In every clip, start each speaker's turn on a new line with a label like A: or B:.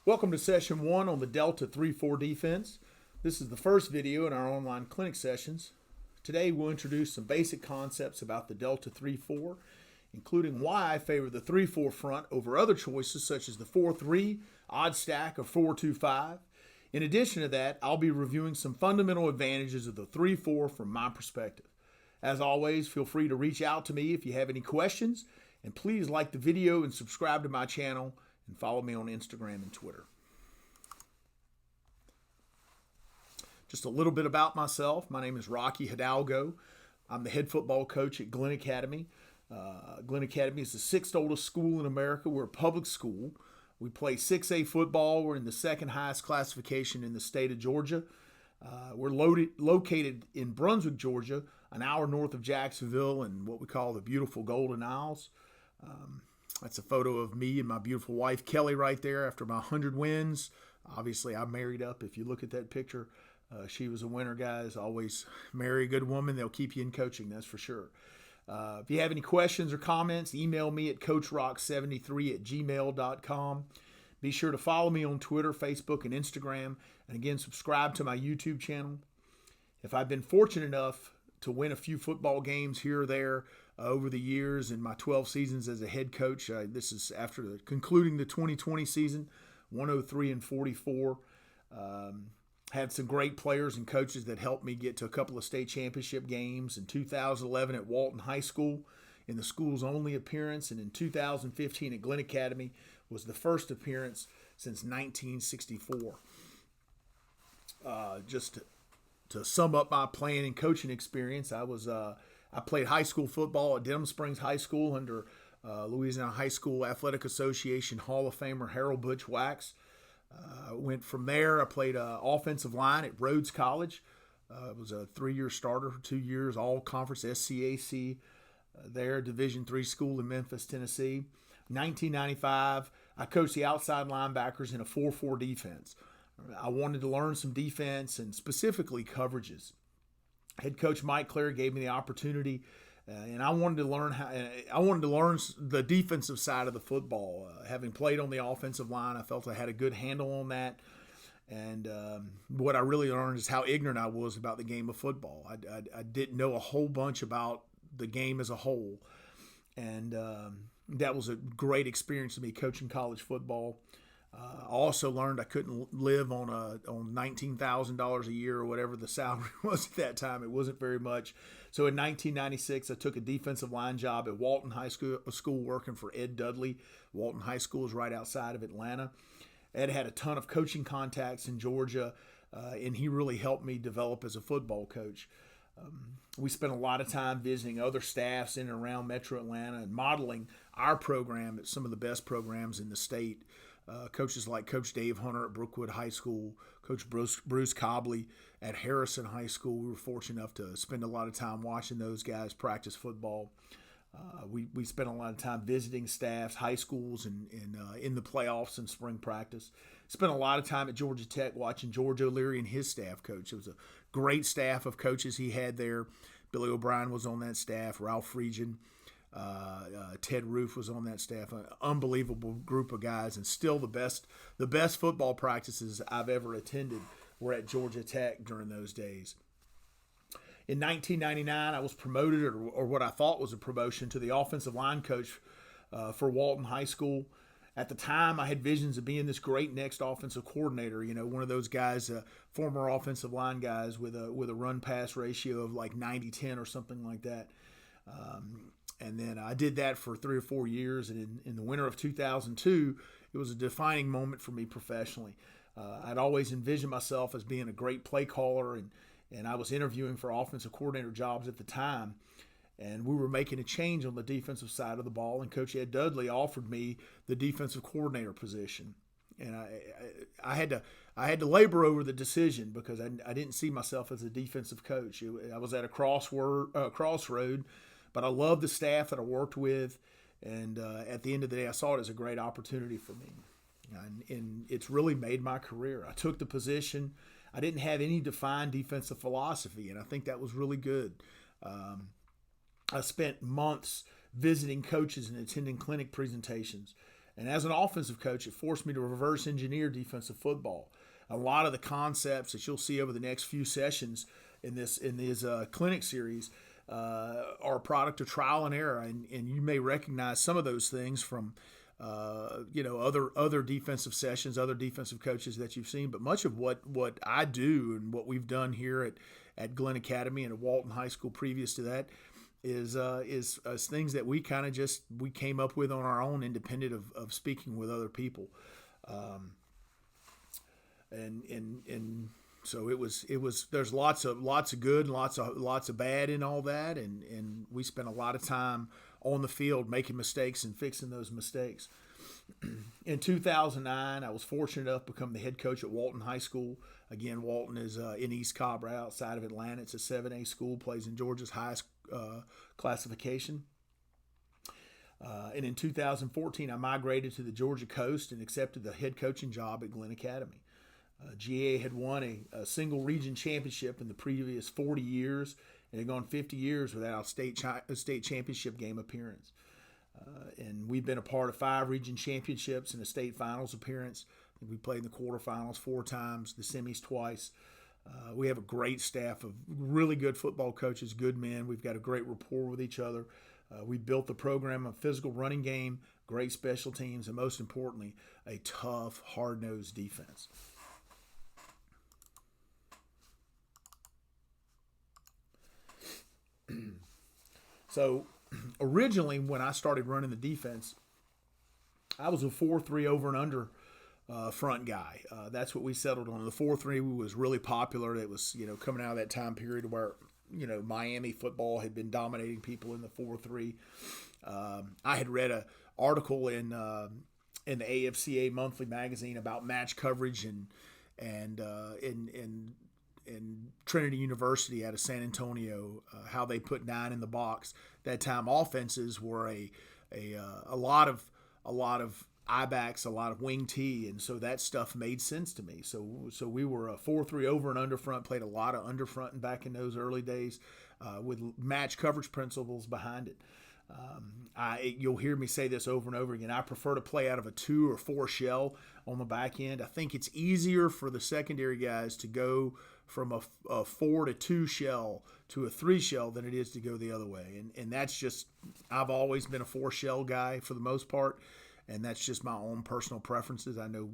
A: Welcome to session 1 on the Delta 3-4 defense. This is the first video in our online clinic sessions. Today we'll introduce some basic concepts about the Delta 3-4, including why I favor the 3-4 front over other choices such as the 4-3, odd stack, or 4-2-5. In addition to that, I'll be reviewing some fundamental advantages of the 3-4 from my perspective. As always, feel free to reach out to me if you have any questions, and please like the video and subscribe to my channel and follow me on Instagram and Twitter. Just a little bit about myself. My name is Rocky Hidalgo. I'm the head football coach at Glenn Academy. Glenn Academy is the 6th oldest school in America. We're a public school. We play 6A football. We're in the second highest classification in the state of Georgia. We're located in Brunswick, Georgia, an hour north of Jacksonville in what we call the beautiful Golden Isles. That's a photo of me and my beautiful wife, Kelly, right there after my 100 wins. Obviously, I married up. If you look at that picture, she was a winner, guys. Always marry a good woman. They'll keep you in coaching, that's for sure. If you have any questions or comments, email me at coachrock73@gmail.com. Be sure to follow me on Twitter, Facebook, and Instagram. And again, subscribe to my YouTube channel. If I've been fortunate enough to win a few football games here or there over the years in my 12 seasons as a head coach. This is after concluding the 2020 season, 103-44. Had some great players and coaches that helped me get to a couple of state championship games. In 2011 at Walton High School in the school's only appearance, and in 2015 at Glenn Academy was the first appearance since 1964. Just to sum up my playing and coaching experience, I played high school football at Denham Springs High School under Louisiana High School Athletic Association Hall of Famer Harold Butch Wax. Went from there. I played offensive line at Rhodes College. It was a 3-year starter for 2 years, all conference SCAC there, Division III school in Memphis, Tennessee. 1995, I coached the outside linebackers in a 4-4 defense. I wanted to learn some defense and specifically coverages. Head coach Mike Clare gave me the opportunity, and I wanted to learn the defensive side of the football. Having played on the offensive line, I felt I had a good handle on that. And what I really learned is how ignorant I was about the game of football. I didn't know a whole bunch about the game as a whole, and that was a great experience to me coaching college football. I also learned I couldn't live on $19,000 a year or whatever the salary was at that time. It wasn't very much. So in 1996, I took a defensive line job at Walton High School working for Ed Dudley. Walton High School is right outside of Atlanta. Ed had a ton of coaching contacts in Georgia, and he really helped me develop as a football coach. We spent a lot of time visiting other staffs in and around Metro Atlanta and modeling our program at some of the best programs in the state. Coaches like Coach Dave Hunter at Brookwood High School, Coach Bruce Cobley at Harrison High School. We were fortunate enough to spend a lot of time watching those guys practice football. We spent a lot of time visiting staffs, high schools, and in the playoffs and spring practice. Spent a lot of time at Georgia Tech watching George O'Leary and his staff coach. It was a great staff of coaches he had there. Billy O'Brien was on that staff, Ralph Friedgen. Ted Roof was on that staff. An unbelievable group of guys, and still the best football practices I've ever attended were at Georgia Tech during those days. In 1999, I was promoted, or what I thought was a promotion, to the offensive line coach for Walton High School. At the time, I had visions of being this great next offensive coordinator. You know, one of those guys, former offensive line guys with a run-pass ratio of like 90-10 or something like that. And then I did that for 3 or 4 years. And in the winter of 2002, it was a defining moment for me professionally. I'd always envisioned myself as being a great play caller, and I was interviewing for offensive coordinator jobs at the time. And we were making a change on the defensive side of the ball, and Coach Ed Dudley offered me the defensive coordinator position. And I had to labor over the decision because I didn't see myself as a defensive coach. I was at a crossroad. But I love the staff that I worked with, and at the end of the day, I saw it as a great opportunity for me. And it's really made my career. I took the position. I didn't have any defined defensive philosophy, and I think that was really good. I spent months visiting coaches and attending clinic presentations. And as an offensive coach, it forced me to reverse engineer defensive football. A lot of the concepts that you'll see over the next few sessions in this clinic series are a product of trial and error, and you may recognize some of those things from other defensive sessions, other defensive coaches that you've seen. But much of what I do and what we've done here at Glenn Academy and at Walton High School previous to that is things that we kind of we came up with on our own, independent of speaking with other people. And so it was there's lots of good and lots of bad in all that, and we spent a lot of time on the field making mistakes and fixing those mistakes. In 2009, I was fortunate enough to become the head coach at Walton High School. Again, Walton is in East Cobb, right outside of Atlanta. It's a 7A school, plays in Georgia's highest classification. And in 2014, I migrated to the Georgia coast and accepted the head coaching job at Glenn Academy. GA had won a single region championship in the previous 40 years and had gone 50 years without a state championship game appearance. And we've been a part of 5 region championships and a state finals appearance. We played in the quarterfinals 4 times, the semis twice. We have a great staff of really good football coaches, good men. We've got a great rapport with each other. We built the program of physical running game, great special teams, and most importantly, a tough, hard-nosed defense. So originally, when I started running the defense, I was a 4-3 over and under front guy. That's what we settled on. The 4-3 was really popular. It was, coming out of that time period where, Miami football had been dominating people in the 4-3. I had read an article in the AFCA monthly magazine about match coverage and Trinity University out of San Antonio, how they put 9 in the box. That time offenses were a lot of eye backs, a lot of wing T, and so that stuff made sense to me. So we were a 4-3 over and under front, played a lot of under front and back in those early days with match coverage principles behind it. You'll hear me say this over and over again. I prefer to play out of a 2 or 4 shell on the back end. I think it's easier for the secondary guys to go from a 4 to 2 shell to a 3 shell than it is to go the other way. And that's just, I've always been a 4 shell guy for the most part, and that's just my own personal preferences. I know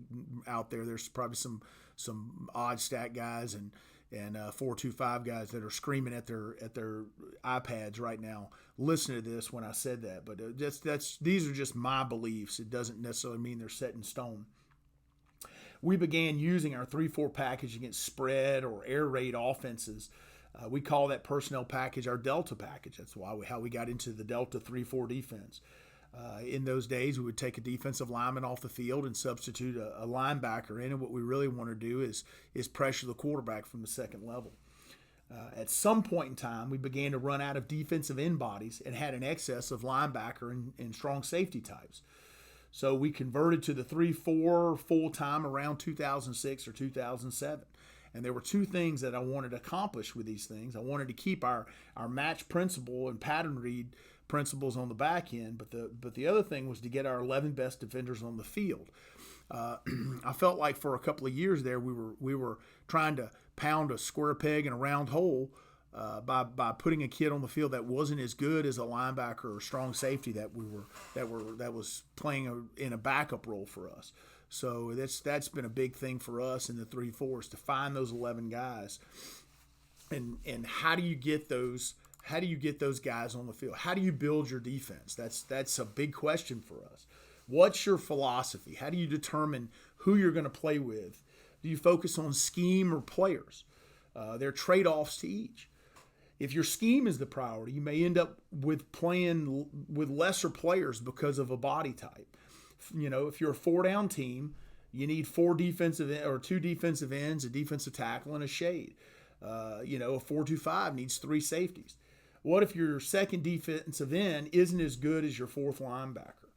A: out there's probably some odd stack guys and 4-2-5 guys that are screaming at their iPads right now. Listen to this when I said that, but these are just my beliefs. It doesn't necessarily mean they're set in stone. We began using our 3-4 package against spread or air raid offenses. We call that personnel package our Delta package. That's how we got into the Delta 3-4 defense. In those days, we would take a defensive lineman off the field and substitute a linebacker in, and what we really want to do is pressure the quarterback from the second level. At some point in time, we began to run out of defensive end bodies and had an excess of linebacker and strong safety types. So we converted to the 3-4 full-time around 2006 or 2007. And there were 2 things that I wanted to accomplish with these things. I wanted to keep our match principle and pattern read principles on the back end, but the other thing was to get our 11 best defenders on the field. I felt like for a couple of years there we were trying to pound a square peg in a round hole by putting a kid on the field that wasn't as good as a linebacker or strong safety that was playing in a backup role for us. So that's been a big thing for us in the 3-4 is to find those 11 guys, and how do you get those? How do you get those guys on the field? How do you build your defense? That's a big question for us. What's your philosophy? How do you determine who you're going to play with? Do you focus on scheme or players? There are trade-offs to each. If your scheme is the priority, you may end up with playing with lesser players because of a body type. If you're a 4-down team, you need 2 defensive ends, a defensive tackle, and a shade. A 4-2-5 needs 3 safeties. What if your second defensive end isn't as good as your 4th linebacker?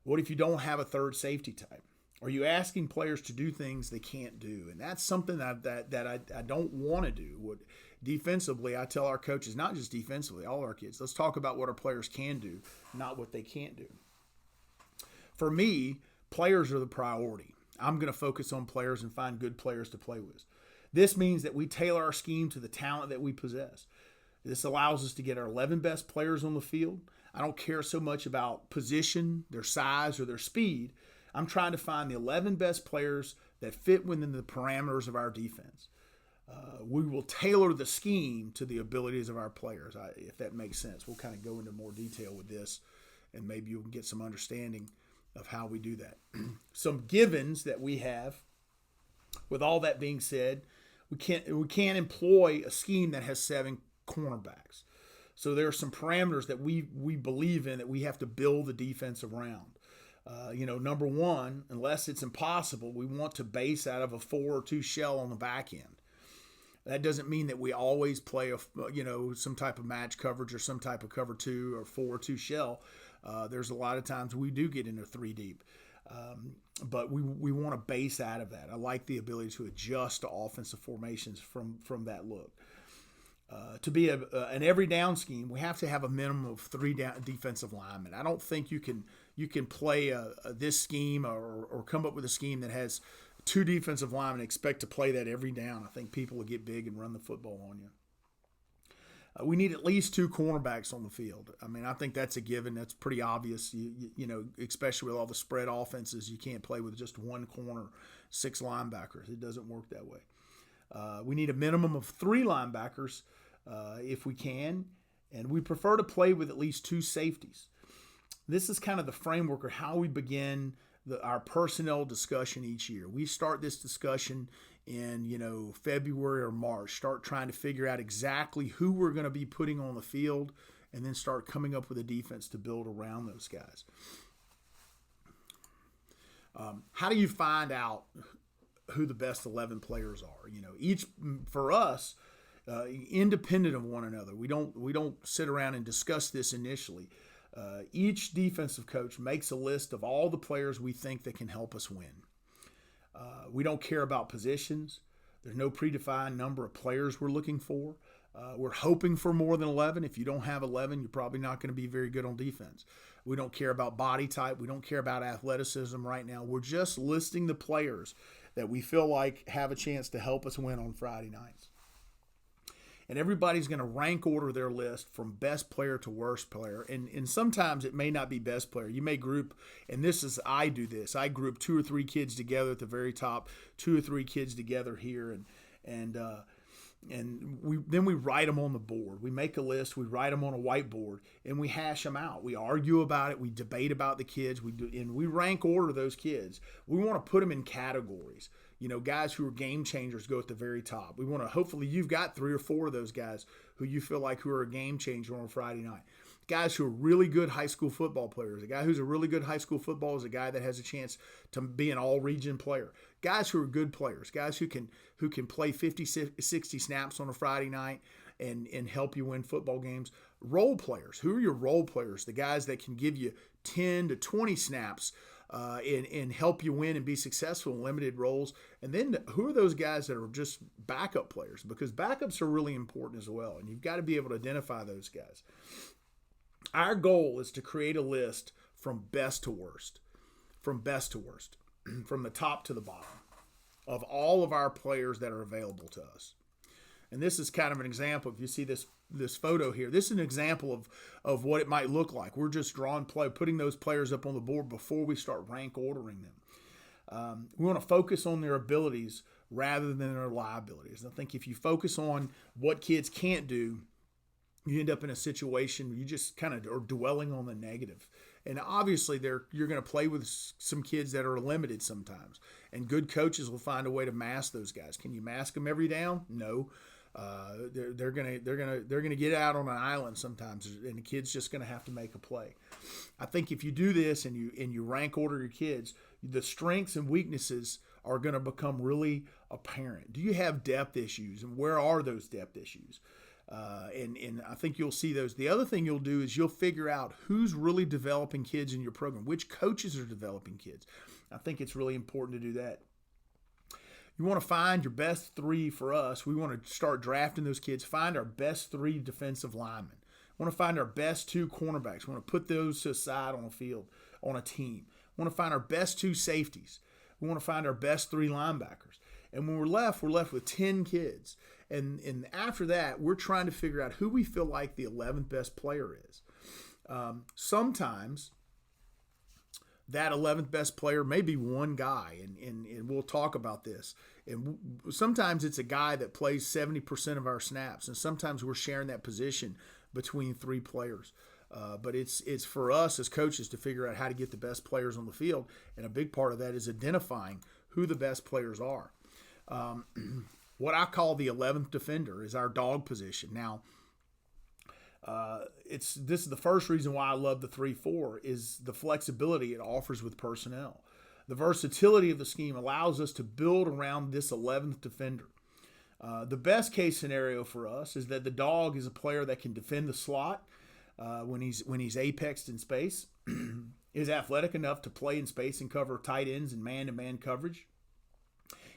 A: What if you don't have a 3rd safety type? Are you asking players to do things they can't do? And that's something that I don't want to do. Defensively, I tell our coaches, not just defensively, all our kids, let's talk about what our players can do, not what they can't do. For me, players are the priority. I'm going to focus on players and find good players to play with. This means that we tailor our scheme to the talent that we possess. This allows us to get our 11 best players on the field. I don't care so much about position, their size, or their speed. I'm trying to find the 11 best players that fit within the parameters of our defense. We will tailor the scheme to the abilities of our players, if that makes sense. We'll kind of go into more detail with this, and maybe you'll get some understanding of how we do that. Some givens that we have. With all that being said, we can't employ a scheme that has 7 cornerbacks. So there are some parameters that we believe in that we have to build the defense around. Number one, unless it's impossible, we want to base out of a 4 or 2 shell on the back end. That doesn't mean that we always play some type of match coverage or some type of cover 2 or 4 or 2 shell. There's a lot of times we do get into 3 deep. But we want to base out of that. I like the ability to adjust to offensive formations from that look. To be an every down scheme, we have to have a minimum of 3 defensive linemen. I don't think you can play this scheme or come up with a scheme that has 2 defensive linemen and expect to play that every down. I think people will get big and run the football on you. We need at least 2 cornerbacks on the field. I mean, I think that's a given. That's pretty obvious. Especially with all the spread offenses, you can't play with just 1 corner, 6 linebackers. It doesn't work that way. We need a minimum of 3 linebackers if we can, and we prefer to play with at least 2 safeties. This is kind of the framework of how we begin our personnel discussion each year. We start this discussion in February or March, start trying to figure out exactly who we're going to be putting on the field, and then start coming up with a defense to build around those guys. How do you find out who the best 11 players are? Each for us, independent of one another. We don't sit around and discuss this initially. Each defensive coach makes a list of all the players we think that can help us win. We don't care about positions. There's no predefined number of players we're looking for. We're hoping for more than 11. If you don't have 11, you're probably not going to be very good on defense. We don't care about body type. We don't care about athleticism right now. We're just listing the players that we feel like have a chance to help us win on Friday nights. And everybody's going to rank order their list from best player to worst player. And sometimes it may not be best player. You may group, and I do this. I group 2 or 3 kids together at the very top, 2 or 3 kids together here, and we write them on the board. We make a list, we write them on a whiteboard, and we hash them out. We argue about it. We debate about the kids. And we rank order those kids. We want to put them in categories. Guys who are game changers go at the very top. We want to, hopefully you've got 3 or 4 of those guys who you feel like who are a game changer on Friday night. Guys who are really good high school football players. A guy who's a really good high school football is a guy that has a chance to be an all-region player. Guys who are good players. Guys who can play 50, 60 snaps on a Friday night and help you win football games. Role players. Who are your role players? The guys that can give you 10 to 20 snaps and help you win and be successful in limited roles. And then who are those guys that are just backup players? Because backups are really important as well, and you've got to be able to identify those guys. Our goal is to create a list from best to worst, from the top to the bottom of all of our players that are available to us. And this is kind of an example. If you see this photo here, this is an example of what it might look like. We're just putting those players up on the board before we start rank ordering them. We want to focus on their abilities rather than their liabilities. I think if you focus on what kids can't do, you end up in a situation where you just kind of are dwelling on the negative. And obviously you're going to play with some kids that are limited sometimes. And good coaches will find a way to mask those guys. Can you mask them every down? No. They're gonna get out on an island sometimes, and the kid's just gonna have to make a play. I think if you do this and you rank order your kids, the strengths and weaknesses are gonna become really apparent. Do you have depth issues, and where are those depth issues? And I think you'll see those. The other thing you'll do is you'll figure out who's really developing kids in your program, which coaches are developing kids. I think it's really important to do that. You want to find your best 3 for us. We want to start drafting those kids. Find our best 3 defensive linemen. We want to find our best 2 cornerbacks. We want to put those aside on a field, on a team. We want to find our best 2 safeties. We want to find our best 3 linebackers. And when we're left with 10 kids. And after that, we're trying to figure out who we feel like the 11th best player is. Sometimes that 11th best player may be one guy, and we'll talk about this. And sometimes it's a guy that plays 70% of our snaps, and sometimes we're sharing that position between 3 players. But it's for us as coaches to figure out how to get the best players on the field, and a big part of that is identifying who the best players are. What I call the 11th defender is our dog position. Now, this is the first reason why I love the 3-4 is the flexibility it offers with personnel. The versatility of the scheme allows us to build around this 11th defender. The best case scenario for us is that the dog is a player that can defend the slot when he's apexed in space, is athletic enough to play in space and cover tight ends and man-to-man coverage.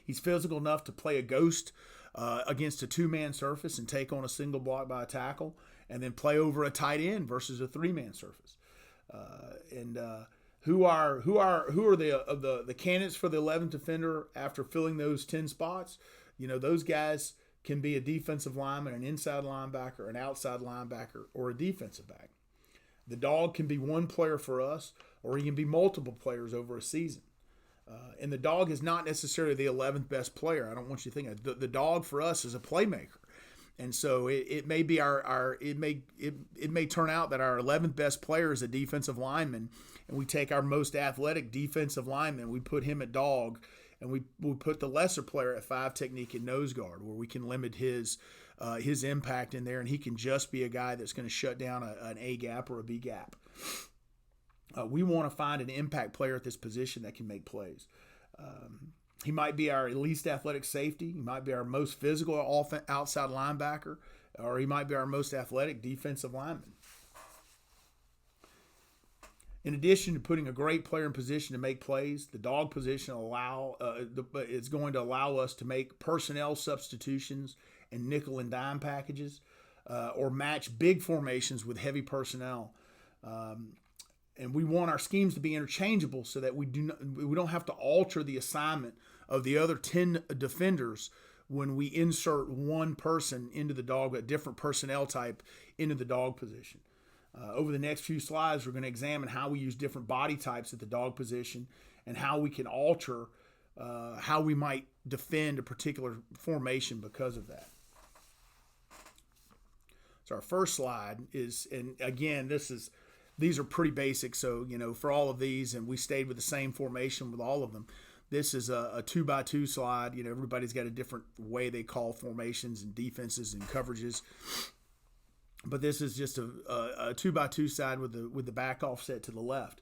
A: He's physical enough to play a ghost against a 2-man surface and take on a single block by a tackle, and then play over a tight end versus a 3-man surface. Who are the candidates for the 11th defender after filling those 10 spots? Those guys can be a defensive lineman, an inside linebacker, an outside linebacker, or a defensive back. The dog can be one player for us, or he can be multiple players over a season. And the dog is not necessarily the 11th best player. I don't want you to think the dog for us is a playmaker. And so it may be it may turn out that our 11th best player is a defensive lineman, and we take our most athletic defensive lineman, we put him at dog, and we put the lesser player at 5 technique and nose guard, where we can limit his impact in there, and he can just be a guy that's going to shut down an A gap or a B gap. We want to find an impact player at this position that can make plays. He might be our least athletic safety. He might be our most physical outside linebacker, or he might be our most athletic defensive lineman. In addition to putting a great player in position to make plays, the dog position is going to allow us to make personnel substitutions and nickel and dime packages, or match big formations with heavy personnel. And we want our schemes to be interchangeable so that we don't have to alter the assignment of the other 10 defenders when we insert one person into the dog, a different personnel type into the dog position. Over the next few slides, we're going to examine how we use different body types at the dog position and how we can alter how we might defend a particular formation because of that. So our first slide is, and again, these are pretty basic, so, for all of these, and we stayed with the same formation with all of them. This is a 2x2 slide. Everybody's got a different way they call formations and defenses and coverages. But this is just a 2x2 side with the back offset to the left.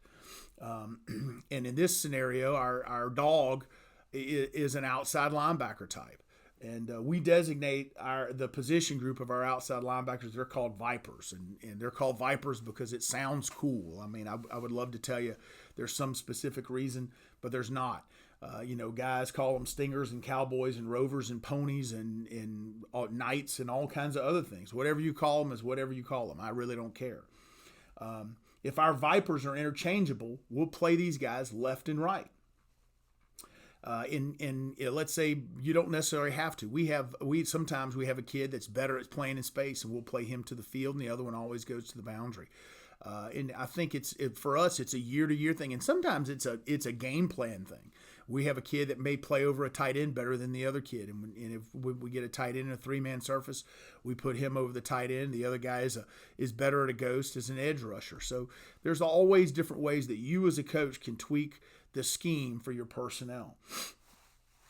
A: And in this scenario, our dog is an outside linebacker type. And we designate the position group of our outside linebackers. They're called Vipers, and they're called Vipers because it sounds cool. I mean, I would love to tell you there's some specific reason, but there's not. Guys call them Stingers and Cowboys and Rovers and Ponies and Knights and all kinds of other things. Whatever you call them is whatever you call them. I really don't care. If our Vipers are interchangeable, we'll play these guys left and right. Let's say you don't necessarily have to. Sometimes we have a kid that's better at playing in space, and we'll play him to the field, and the other one always goes to the boundary. And I think for us, it's a year-to-year thing, and sometimes it's a game plan thing. We have a kid that may play over a tight end better than the other kid, and if we get a tight end in a 3-man surface, we put him over the tight end. The other guy is better at a ghost as an edge rusher. So there's always different ways that you as a coach can tweak the scheme for your personnel.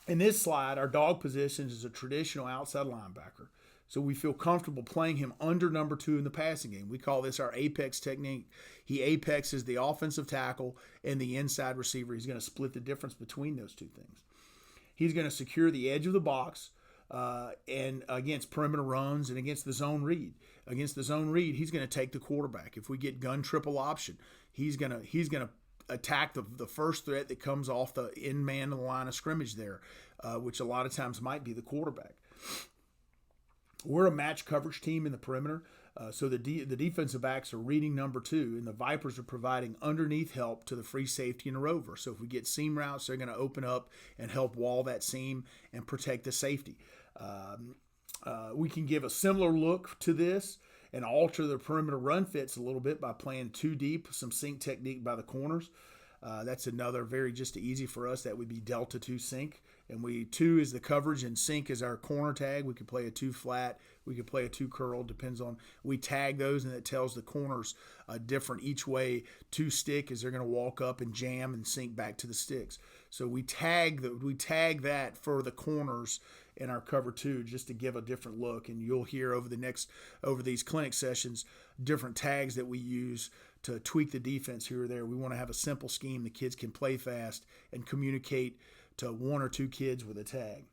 A: In this slide, our dog position is a traditional outside linebacker. So we feel comfortable playing him under number 2 in the passing game. We call this our apex technique. He apexes the offensive tackle and the inside receiver. He's going to split the difference between those two things. He's going to secure the edge of the box and against perimeter runs and against the zone read. Against the zone read, he's going to take the quarterback. If we get gun triple option, he's going to attack the first threat that comes off the end man of the line of scrimmage there, which a lot of times might be the quarterback. We're a match coverage team in the perimeter. So the defensive backs are reading number 2, and the Vipers are providing underneath help to the free safety and the rover. So if we get seam routes, they're going to open up and help wall that seam and protect the safety. We can give a similar look to this and alter the perimeter run fits a little bit by playing 2 deep, some sink technique by the corners. That's another very just easy for us. That would be delta 2 sink. And 2 is the coverage and sink is our corner tag. We could play a 2 flat. We could play a 2 curl. Depends on, we tag those and it tells the corners different each way. 2 stick is they're going to walk up and jam and sink back to the sticks. So we tag that for the corners in our cover 2 just to give a different look. And you'll hear over these clinic sessions different tags that we use to tweak the defense here or there. We want to have a simple scheme the kids can play fast and communicate to 1 or 2 kids with a tag.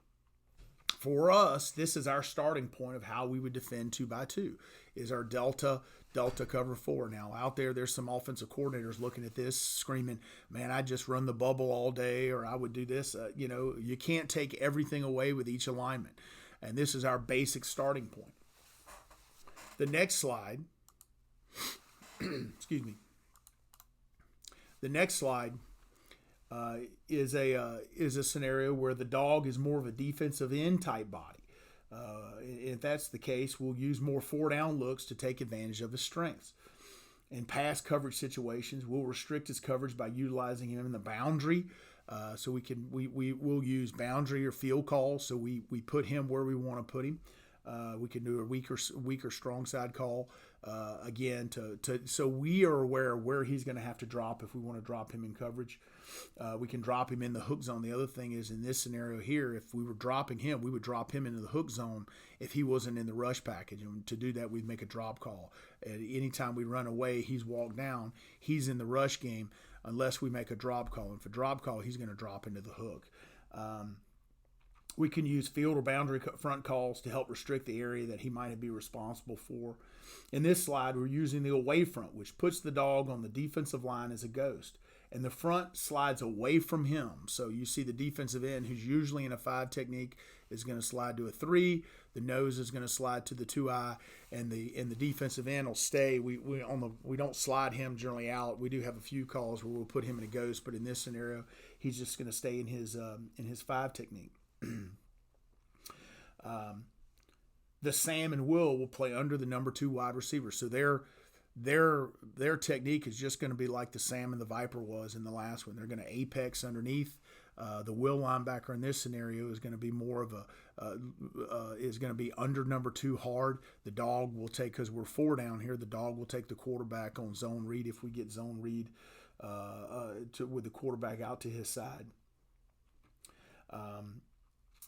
A: For us, this is our starting point of how we would defend 2x2, is our delta cover 4. Now, out there's some offensive coordinators looking at this, screaming, man, I just run the bubble all day, or I would do this. You can't take everything away with each alignment. And this is our basic starting point. The next slide, excuse me. The next slide is a scenario where the dog is more of a defensive end type body. If that's the case, we'll use more 4-down looks to take advantage of his strengths. In pass coverage situations, we'll restrict his coverage by utilizing him in the boundary. So we'll use boundary or field calls. So we put him where we want to put him. We can do a weaker strong side call again so we are aware of where he's going to have to drop if we want to drop him in coverage. We can drop him in the hook zone. The other thing is, in this scenario here, if we were dropping him, we would drop him into the hook zone if he wasn't in the rush package. And to do that, we'd make a drop call. And anytime we run away, he's walked down, he's in the rush game unless we make a drop call. And for drop call, he's going to drop into the hook. We can use field or boundary front calls to help restrict the area that he might be responsible for. In this slide, we're using the away front, which puts the dog on the defensive line as a ghost. And the front slides away from him. So you see the defensive end, who's usually in a 5 technique, is going to slide to a 3. The nose is going to slide to the 2-eye, and the defensive end will stay. We don't slide him generally out. We do have a few calls where we'll put him in a ghost, but in this scenario, he's just going to stay in his 5 technique. The Sam and Will play under the number 2 wide receiver. So their technique is just going to be like the Sam and the Viper was in the last one. They're going to apex underneath. The Will linebacker in this scenario is going to be more of is going to be under number 2 hard. The dog will take, because we're 4 down here, the dog will take the quarterback on zone read if we get zone read with the quarterback out to his side.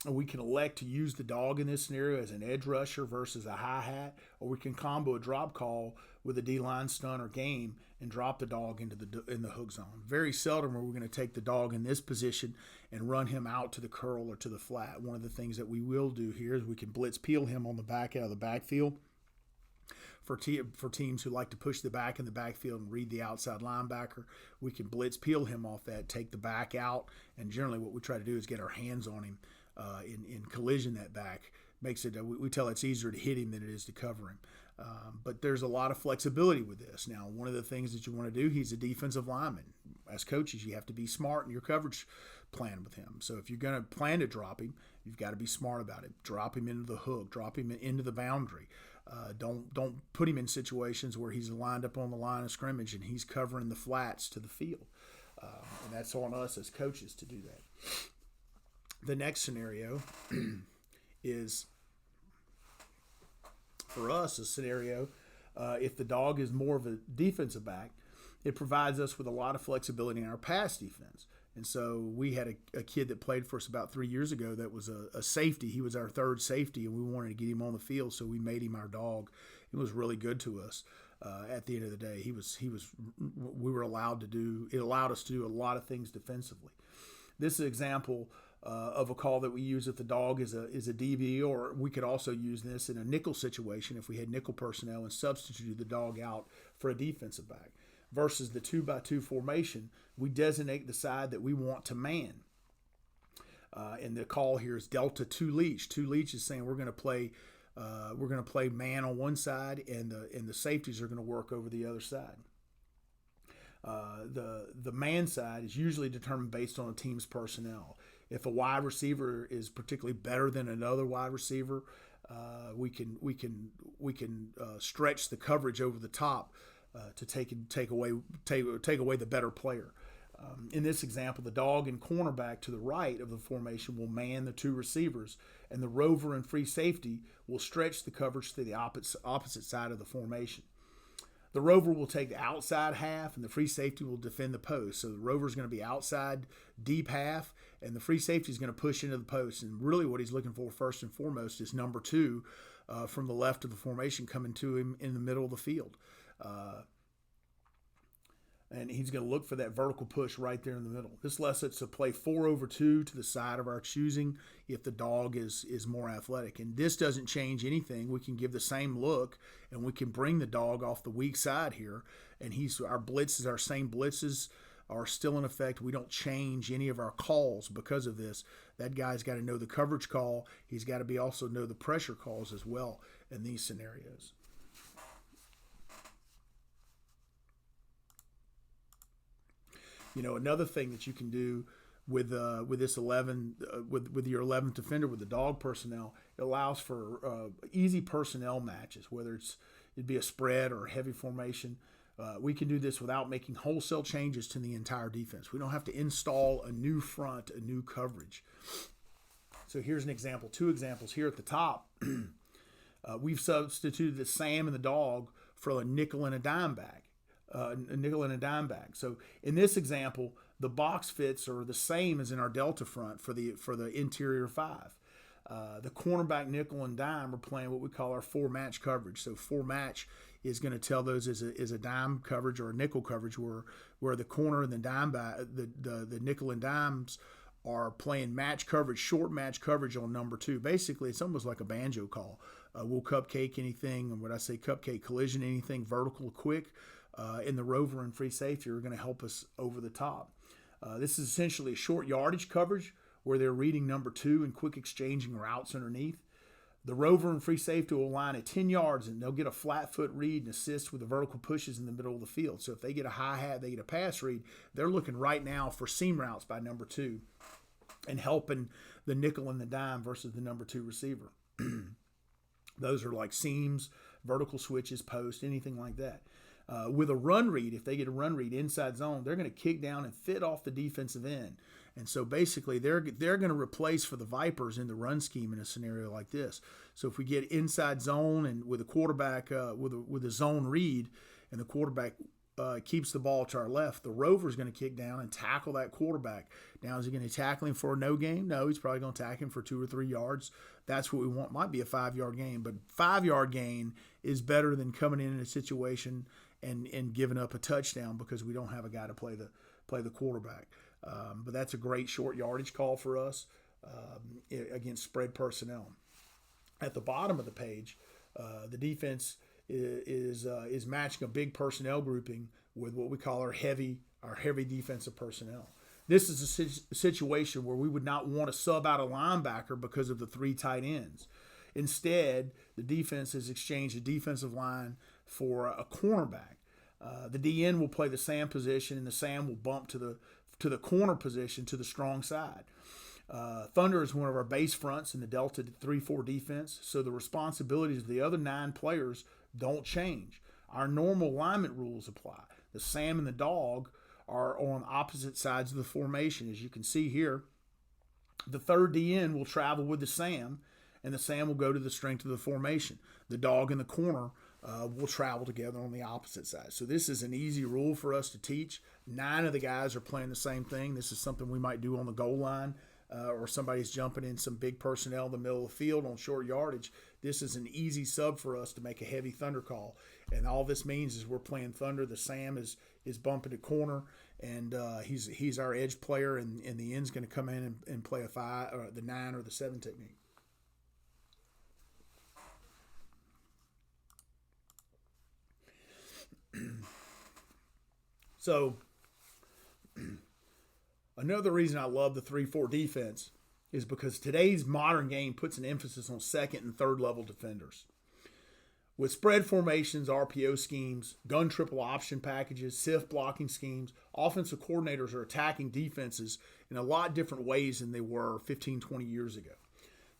A: We can elect to use the dog in this scenario as an edge rusher versus a hi-hat, or we can combo a drop call with a D-line stun or game and drop the dog in the hook zone. Very seldom are we going to take the dog in this position and run him out to the curl or to the flat. One of the things that we will do here is we can blitz peel him on the back out of the backfield. For teams who like to push the back in the backfield and read the outside linebacker, we can blitz peel him off that, take the back out, and generally what we try to do is get our hands on him in collision that back. Makes it, we tell it's easier to hit him than it is to cover him. But there's a lot of flexibility with this. Now, one of the things that you want to do, he's a defensive lineman. As coaches, you have to be smart in your coverage plan with him. So if you're going to plan to drop him, you've got to be smart about it. Drop him into the hook. Drop him into the boundary. Don't put him in situations where he's lined up on the line of scrimmage and he's covering the flats to the field. And that's on us as coaches to do that. The next scenario is, for us, a scenario, if the dog is more of a defensive back, it provides us with a lot of flexibility in our pass defense. And so we had a kid that played for us about 3 years ago that was a safety. He was our third safety, and we wanted to get him on the field, so we made him our dog. It was really good to us. At the end of the day, we were allowed to do. It allowed us to do a lot of things defensively. This is an example of a call that we use if the dog is a DB, or we could also use this in a nickel situation if we had nickel personnel and substituted the dog out for a defensive back. Versus the 2x2 formation, we designate the side that we want to man. And the call here is Delta 2 Leech. 2 Leech is saying we're going to play we're going to play man on one side, and the safeties are going to work over the other side. The man side is usually determined based on a team's personnel. If a wide receiver is particularly better than another wide receiver, we can stretch the coverage over the top to take away the better player. In this example, the dog and cornerback to the right of the formation will man the two receivers, and the rover and free safety will stretch the coverage to the opposite side of the formation. The rover will take the outside half, and the free safety will defend the post. So the rover is going to be outside deep half, and the free safety is going to push into the post. And really what he's looking for first and foremost is number 2 from the left of the formation coming to him in the middle of the field. And he's going to look for that vertical push right there in the middle. This lets us to play 4/2 to the side of our choosing if the dog is more athletic. And this doesn't change anything. We can give the same look, and we can bring the dog off the weak side here. And our same blitzes are still in effect. We don't change any of our calls because of this. That guy's got to know the coverage call. He's got to also know the pressure calls as well in these scenarios. Another thing that you can do with this 11 with your 11th defender with the dog personnel, it allows for easy personnel matches, whether it'd be a spread or a heavy formation. We can do this without making wholesale changes to the entire defense. We don't have to install a new front, a new coverage. So here's an example, 2 examples here at the top. We've substituted the Sam and the dog for a nickel and a dime back. So in this example, the box fits are the same as in our Delta front for the interior 5. The cornerback, nickel, and dime are playing what we call our 4-match coverage. So 4-match is going to tell those is a dime coverage or a nickel coverage where the corner and the dime the nickel and dimes are playing match coverage, short match coverage on number 2. Basically, it's almost like a banjo call. We'll cupcake anything, and when I say cupcake, collision, anything vertical quick. In the rover and free safety are going to help us over the top. This is essentially a short yardage coverage where they're reading number 2 and quick exchanging routes underneath. The rover and free safety will line at 10 yards, and they'll get a flat foot read and assist with the vertical pushes in the middle of the field. So if they get a hi-hat, they get a pass read, they're looking right now for seam routes by number 2 and helping the nickel and the dime versus the number 2 receiver. Those are like seams, vertical switches, post, anything like that. With a run read, if they get a run read inside zone, they're going to kick down and fit off the defensive end. And so basically they're going to replace for the Vipers in the run scheme in a scenario like this. So if we get inside zone and with a quarterback with a zone read and the quarterback keeps the ball to our left, the rover is going to kick down and tackle that quarterback. Now, is he going to tackle him for a no gain? No, he's probably going to tackle him for 2 or 3 yards. That's what we want. Might be a 5-yard gain, but 5-yard gain is better than coming in a situation and giving up a touchdown because we don't have a guy to play the quarterback. But that's a great short yardage call for us against spread personnel. At the bottom of the page, the defense is matching a big personnel grouping with what we call our heavy defensive personnel. This is a situation where we would not want to sub out a linebacker because of the 3 tight ends. Instead, the defense has exchanged a defensive line for a cornerback. The DN will play the Sam position, and the Sam will bump to the corner position to the strong side. Thunder is one of our base fronts in the Delta 3-4 defense, so the responsibilities of the other 9 players don't change. Our normal alignment rules apply. The Sam and the dog are on opposite sides of the formation. As you can see here, the third DN will travel with the Sam, and the Sam will go to the strength of the formation. The dog in the corner will travel together on the opposite side. So this is an easy rule for us to teach. 9 of the guys are playing the same thing. This is something we might do on the goal line or somebody's jumping in some big personnel in the middle of the field on short yardage. This is an easy sub for us to make a heavy Thunder call. And all this means is we're playing Thunder. The Sam is bumping the corner, and he's our edge player, and the end's going to come in and play a 5 or the 9 or the 7 technique. So another reason I love the 3-4 defense is because today's modern game puts an emphasis on second and third level defenders. With spread formations, RPO schemes, gun triple option packages, SIF blocking schemes, offensive coordinators are attacking defenses in a lot different ways than they were 15, 20 years ago.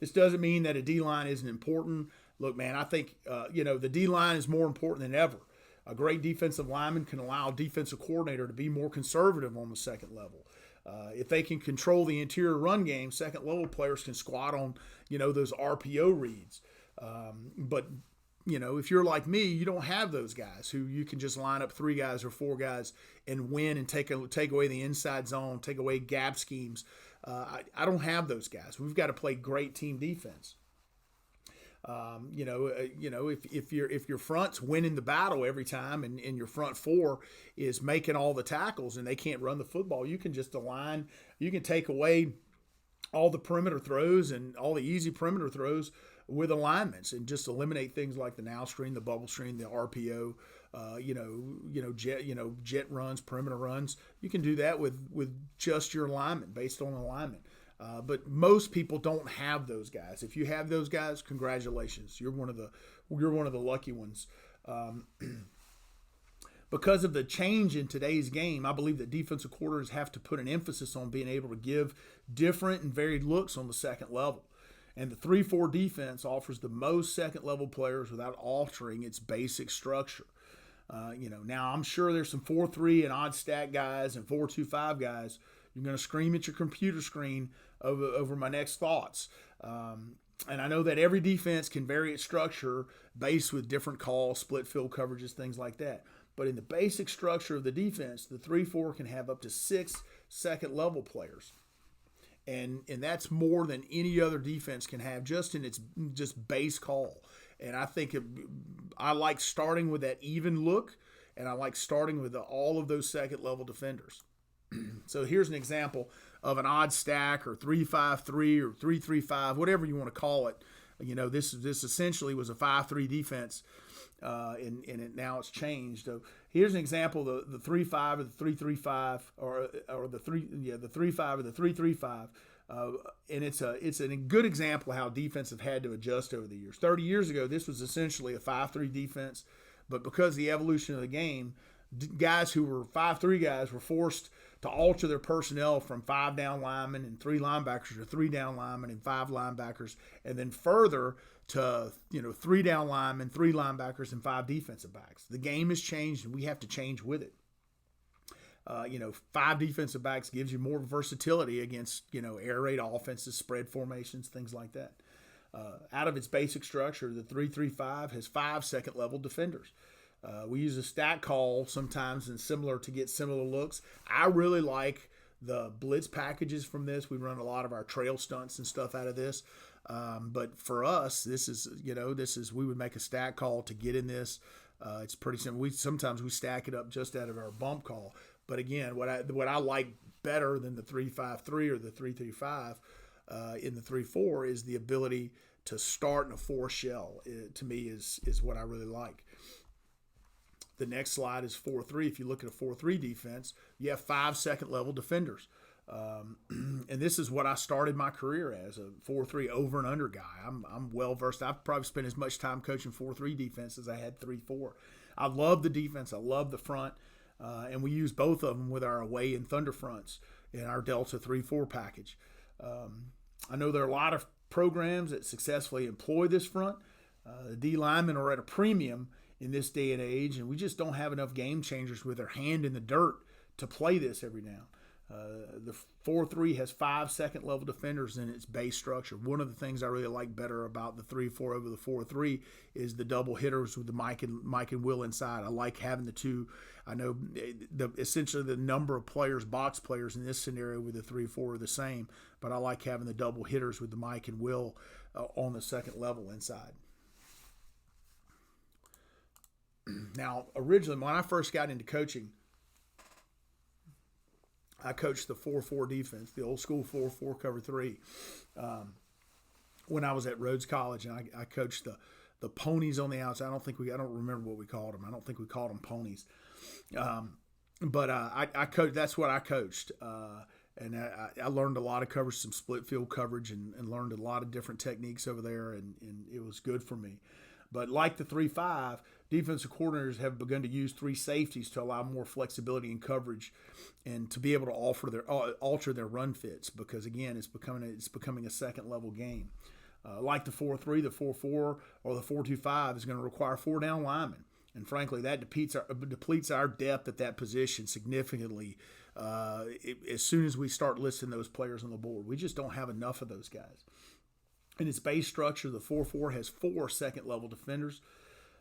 A: This doesn't mean that a D-line isn't important. Look, man, I think, the D-line is more important than ever. A great defensive lineman can allow a defensive coordinator to be more conservative on the second level. If they can control the interior run game, second level players can squat on, those RPO reads. But if you're like me, you don't have those guys who you can just line up 3 guys or 4 guys and win and take away the inside zone, take away gap schemes. I don't have those guys. We've got to play great team defense. If your front's winning the battle every time and your front 4 is making all the tackles and they can't run the football, you can just align. You can take away all the perimeter throws and all the easy perimeter throws with alignments and just eliminate things like the now screen, the bubble screen, the RPO, jet runs, perimeter runs. You can do that with just your alignment, based on alignment. But most people don't have those guys. If you have those guys, congratulations. You're one of the lucky ones. Because of the change in today's game, I believe that defensive coordinators have to put an emphasis on being able to give different and varied looks on the second level. And the 3-4 defense offers the most second-level players without altering its basic structure. Now I'm sure there's some 4-3 and odd stack guys and 4-2-5 guys. You're going to scream at your computer screen over my next thoughts. And I know that every defense can vary its structure based with different calls, split field coverages, things like that. But in the basic structure of the defense, the 3-4 can have up to 6 second-level players. And that's more than any other defense can have just in its just base call. And I think I like starting with that even look, and I like starting with all of those second-level defenders. So here's an example of an odd stack or 3-5-3 or 3-3-5, whatever you want to call it. This essentially was a 5-3 defense, and now it's changed. So here's an example of the 3-5 or the 3-3-5 or the 3-5 or the 3-3-5. And it's a good example of how defense have had to adjust over the years. 30 years ago, this was essentially a 5-3 defense, but because of the evolution of the game, guys who were 5-3 guys were forced to alter their personnel from 5 down linemen and 3 linebackers to 3 down linemen and 5 linebackers, and then further to 3 down linemen, 3 linebackers, and 5 defensive backs. The game has changed, and we have to change with it. 5 defensive backs gives you more versatility against air raid offenses, spread formations, things like that. Out of its basic structure, the 3-3-5 has 5 second-level defenders. We use a stack call sometimes and similar to get similar looks. I really like the blitz packages from this. We run a lot of our trail stunts and stuff out of this. But for us, this is we would make a stack call to get in this. It's pretty simple. Sometimes we stack it up just out of our bump call. But again, what I like better than the 3-5-3 or the 3-3-5 in the 3-4 is the ability to start in a 4 shell. To me is what I really like. The next slide is 4-3. If you look at a 4-3 defense, you have 5 second-level defenders. And this is what I started my career as, a 4-3 over and under guy. I'm well-versed. I've probably spent as much time coaching 4-3 defense as I had 3-4. I love the defense. I love the front. And we use both of them with our away and thunder fronts in our Delta 3-4 package. I know there are a lot of programs that successfully employ this front. The D linemen are at a premium in this day and age, and we just don't have enough game changers with their hand in the dirt to play this every down. The 4-3 has 5 second-level defenders in its base structure. One of the things I really like better about the 3-4 over the 4-3 is the double hitters with the Mike and Will inside. I like having the two. I know essentially the number of players, box players in this scenario with the 3-4 are the same, but I like having the double hitters with the Mike and Will on the second level inside. Now, originally, when I first got into coaching, I coached the 4-4 defense, the old school 4-4 cover 3. When I was at Rhodes College, and I coached the ponies on the outside. I don't remember what we called them. I don't think we called them ponies. But I coached. That's what I coached. And I learned a lot of coverage, some split field coverage, and learned a lot of different techniques over there, and it was good for me. But like the 3-5, defensive coordinators have begun to use three safeties to allow more flexibility in coverage and to be able to alter their run fits, because again, it's becoming a second level game. Like the 4-3, the 4-4, or the 4-2-5 is going to require 4 down linemen. And frankly, that depletes our depth at that position significantly as soon as we start listing those players on the board. We just don't have enough of those guys. In its base structure, the 4-4 has 4 second-level defenders,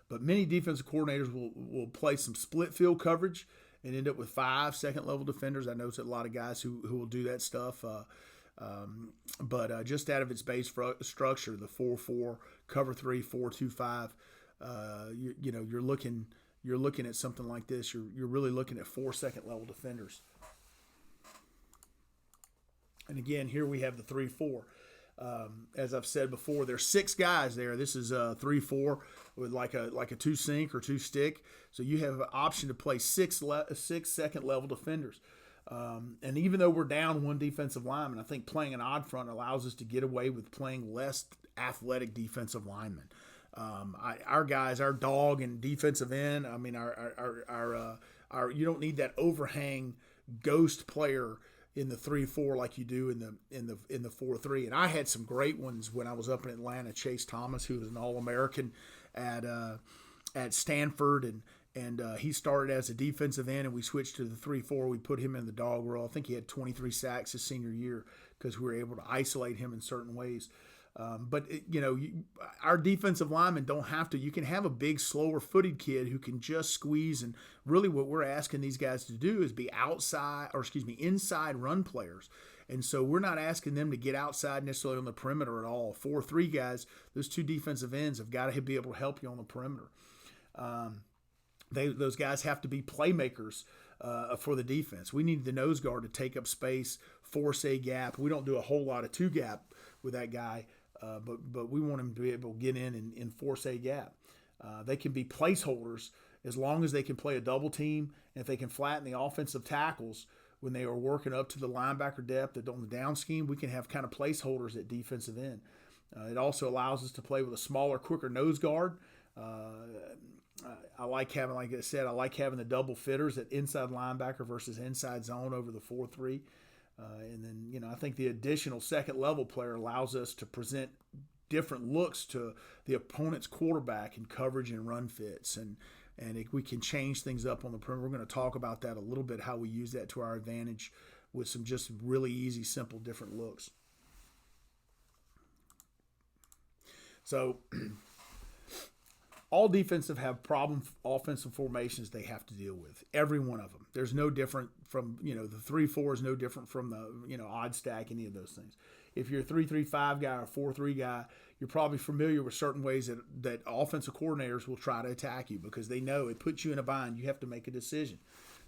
A: but many defensive coordinators will play some split field coverage and end up with 5 second-level defenders. I know a lot of guys who will do that stuff. But just out of its base structure, the 4-4, cover 3, 4-2-5, you're looking at something like this. You're really looking at 4 second-level defenders. And again, here we have the 3-4. As I've said before, there's 6 guys there. This is 3-4 with like a 2 sink or 2 stick. So you have an option to play 6 second level defenders. And even though we're down 1 defensive lineman, I think playing an odd front allows us to get away with playing less athletic defensive linemen. Our guys, our dog and defensive end. I mean, our you don't need that overhang ghost player in the 3-4 like you do in the 4-3. And I had some great ones when I was up in Atlanta. Chase Thomas, who was an All-American at Stanford, and he started as a defensive end, and we switched to the 3-4. We put him in the dog role. I think he had 23 sacks his senior year because we were able to isolate him in certain ways. But our defensive linemen don't have to. You can have a big, slower-footed kid who can just squeeze. And really, what we're asking these guys to do is be inside run players. And so we're not asking them to get outside necessarily on the perimeter at all. 4-3 guys, those 2 defensive ends have got to be able to help you on the perimeter. Those guys have to be playmakers for the defense. We need the nose guard to take up space, force a gap. We don't do a whole lot of 2 gap with that guy. But we want them to be able to get in and force a gap. They can be placeholders as long as they can play a double team, and if they can flatten the offensive tackles when they are working up to the linebacker depth on the down scheme. We can have kind of placeholders at defensive end. It also allows us to play with a smaller, quicker nose guard. I like having the double fitters at inside linebacker versus inside zone over the 4-3. And then, I think the additional second level player allows us to present different looks to the opponent's quarterback in coverage and run fits. And we can change things up on the perimeter. We're going to talk about that a little bit, how we use that to our advantage with some just really easy, simple, different looks. So all defensive have problem offensive formations they have to deal with. Every one of them. There's no different from, the 3-4 is no different from the, odd stack, any of those things. If you're a 3-3-5 guy or 4-3 guy, you're probably familiar with certain ways that offensive coordinators will try to attack you because they know it puts you in a bind. You have to make a decision.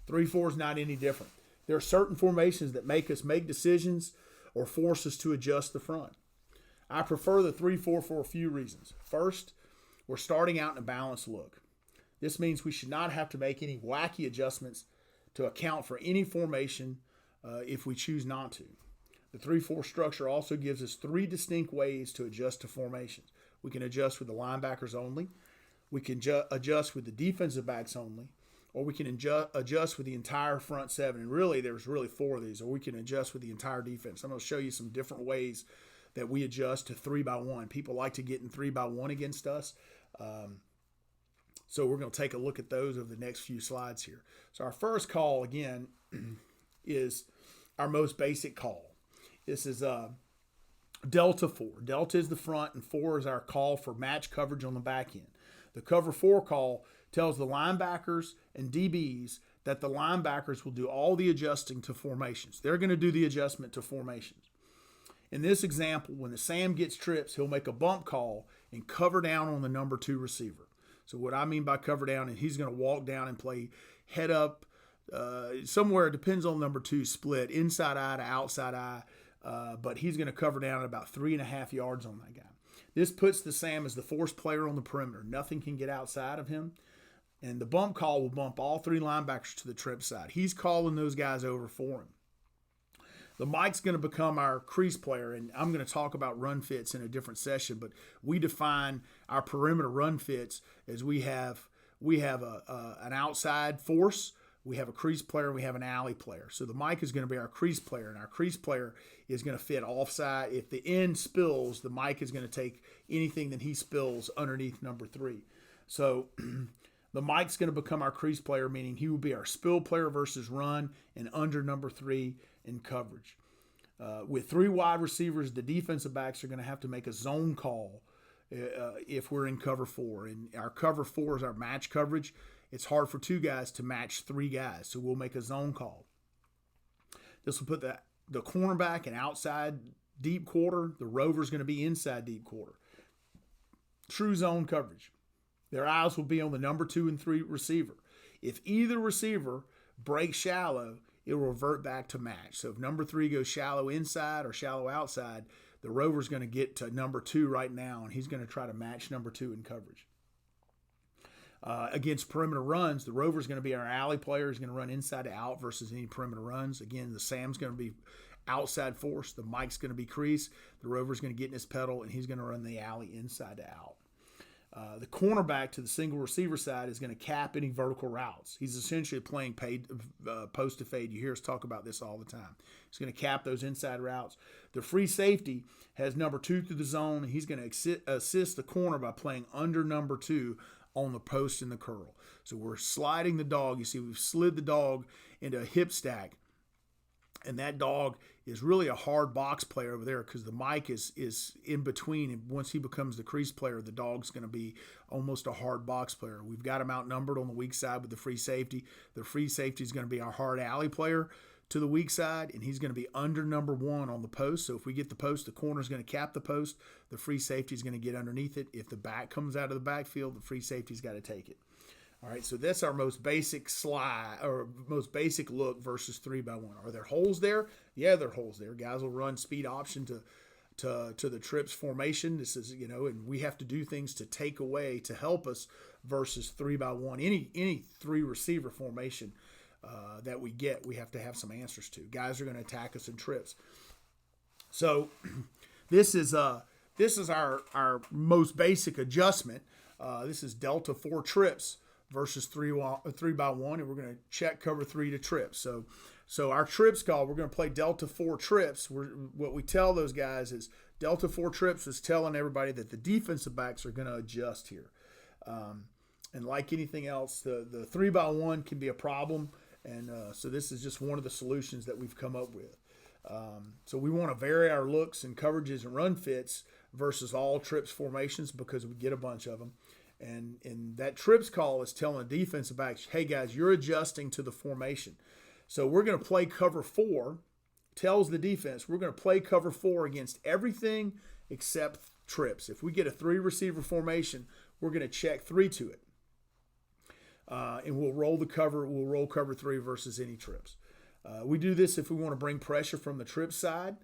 A: 3-4 is not any different. There are certain formations that make us make decisions or force us to adjust the front. I prefer the 3-4 for a few reasons. First, we're starting out in a balanced look. This means we should not have to make any wacky adjustments to account for any formation if we choose not to. The 3-4 structure also gives us 3 distinct ways to adjust to formations. We can adjust with the linebackers only, we can adjust with the defensive backs only, or we can adjust with the entire front 7. And really, there's really 4 of these, or we can adjust with the entire defense. I'm going to show you some different ways that we adjust to 3-by-1. People like to get in 3-by-1 against us. So we're going to take a look at those over the next few slides here. So our first call, again, is our most basic call. This is Delta 4. Delta is the front, and 4 is our call for match coverage on the back end. The cover 4 call tells the linebackers and DBs that the linebackers will do all the adjusting to formations. They're going to do the adjustment to formations. In this example, when the Sam gets trips, he'll make a bump call and cover down on the number 2 receiver. So what I mean by cover down is he's going to walk down and play head up somewhere, it depends on number 2 split, inside eye to outside eye, but he's going to cover down at about 3.5 yards on that guy. This puts the Sam as the force player on the perimeter. Nothing can get outside of him. And the bump call will bump all 3 linebackers to the trip side. He's calling those guys over for him. The Mike's going to become our crease player, and I'm going to talk about run fits in a different session, but we define our perimeter run fits as we have an outside force, we have a crease player, and we have an alley player. So the Mike is going to be our crease player, and our crease player is going to fit offside. If the end spills, the Mike is going to take anything that he spills underneath number 3. So the Mike's going to become our crease player, meaning he will be our spill player versus run and under number 3 in coverage. With 3 wide receivers, the defensive backs are going to have to make a zone call if we're in cover 4. And our cover 4 is our match coverage. It's hard for 2 guys to match 3 guys, so we'll make a zone call. This will put the cornerback in outside deep quarter. The rover's going to be inside deep quarter. True zone coverage. Their eyes will be on the number 2 and 3 receiver. If either receiver breaks shallow, it will revert back to match. So if number 3 goes shallow inside or shallow outside, the rover's going to get to number 2 right now, and he's going to try to match number 2 in coverage. Against perimeter runs, the rover's going to be our alley player. He's going to run inside to out versus any perimeter runs. Again, the Sam's going to be outside force. The Mike's going to be crease. The rover's going to get in his pedal, and he's going to run the alley inside to out. The cornerback to the single receiver side is going to cap any vertical routes. He's essentially playing post to fade. You hear us talk about this all the time. He's going to cap those inside routes. The free safety has number 2 through the zone. And he's going to assist the corner by playing under number 2 on the post and the curl. So we're sliding the dog. You see, we've slid the dog into a hip stack. And that dog is really a hard box player over there because the Mike is in between. And once he becomes the crease player, the dog's going to be almost a hard box player. We've got him outnumbered on the weak side with the free safety. The free safety is going to be our hard alley player to the weak side, and he's going to be under number 1 on the post. So if we get the post, the corner is going to cap the post. The free safety is going to get underneath it. If the back comes out of the backfield, the free safety's got to take it. All right, so that's our most basic slide or most basic look versus 3-by-1. Are there holes there? Yeah, there are holes there. Guys will run speed option to the trips formation. This is, and we have to do things to take away to help us versus 3-by-1. Any 3 receiver formation that we get, we have to have some answers to. Guys are going to attack us in trips. So this is our most basic adjustment. This is Delta 4 trips versus 3-by-1, and we're going to check cover 3 to trips. So our trips call, we're going to play Delta 4 trips. What we tell those guys is Delta 4 trips is telling everybody that the defensive backs are going to adjust here. And like anything else, the 3-by-1 can be a problem. And so this is just one of the solutions that we've come up with. So we want to vary our looks and coverages and run fits versus all trips formations because we get a bunch of them. And that trips call is telling the defensive backs, hey, guys, you're adjusting to the formation. So we're going to play cover 4, tells the defense, we're going to play cover 4 against everything except trips. If we get a 3-receiver formation, we're going to check 3 to it. And we'll roll cover 3 versus any trips. We do this if we want to bring pressure from the trip side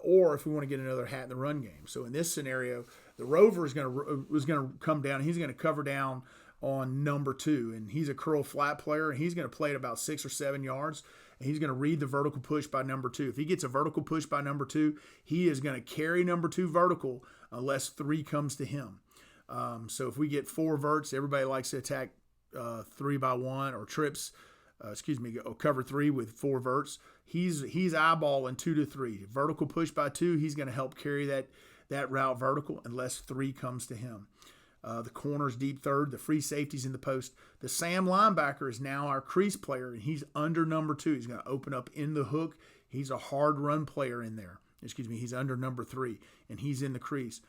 A: or if we want to get another hat in the run game. So in this scenario, the rover is going to come down. He's going to cover down on number 2, and he's a curl flat player, and he's going to play at about 6 or 7 yards, and he's going to read the vertical push by number 2. If he gets a vertical push by number 2, he is going to carry number 2 vertical unless 3 comes to him. So if we get 4 verts, everybody likes to attack 3-by-1 or trips, cover 3 with 4 verts. He's eyeballing 2 to 3. Vertical push by 2, he's going to help carry that route vertical unless 3 comes to him. The corner's deep third. The free safety's in the post. The Sam linebacker is now our crease player, and he's under number 2. He's going to open up in the hook. He's a hard run player in there. He's under number 3, and he's in the crease.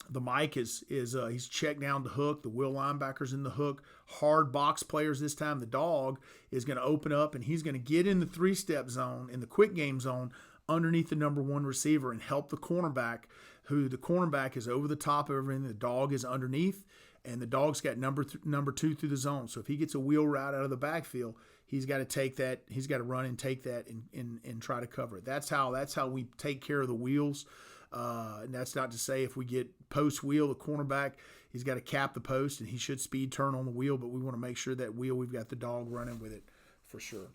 A: The Mike is he's checked down the hook. The will linebacker's in the hook. Hard box players this time. The dog is going to open up, and he's going to get in the 3-step zone, in the quick game zone, underneath the number 1 receiver and help the cornerback, who the cornerback is over the top of everything. The dog is underneath, and the dog's got number 2 through the zone. So if he gets a wheel route out of the backfield, he's got to take that. He's got to run and take that and try to cover it. That's how we take care of the wheels. And that's not to say if we get post wheel, the cornerback, he's got to cap the post, and he should speed turn on the wheel, but we want to make sure that wheel, we've got the dog running with it for sure.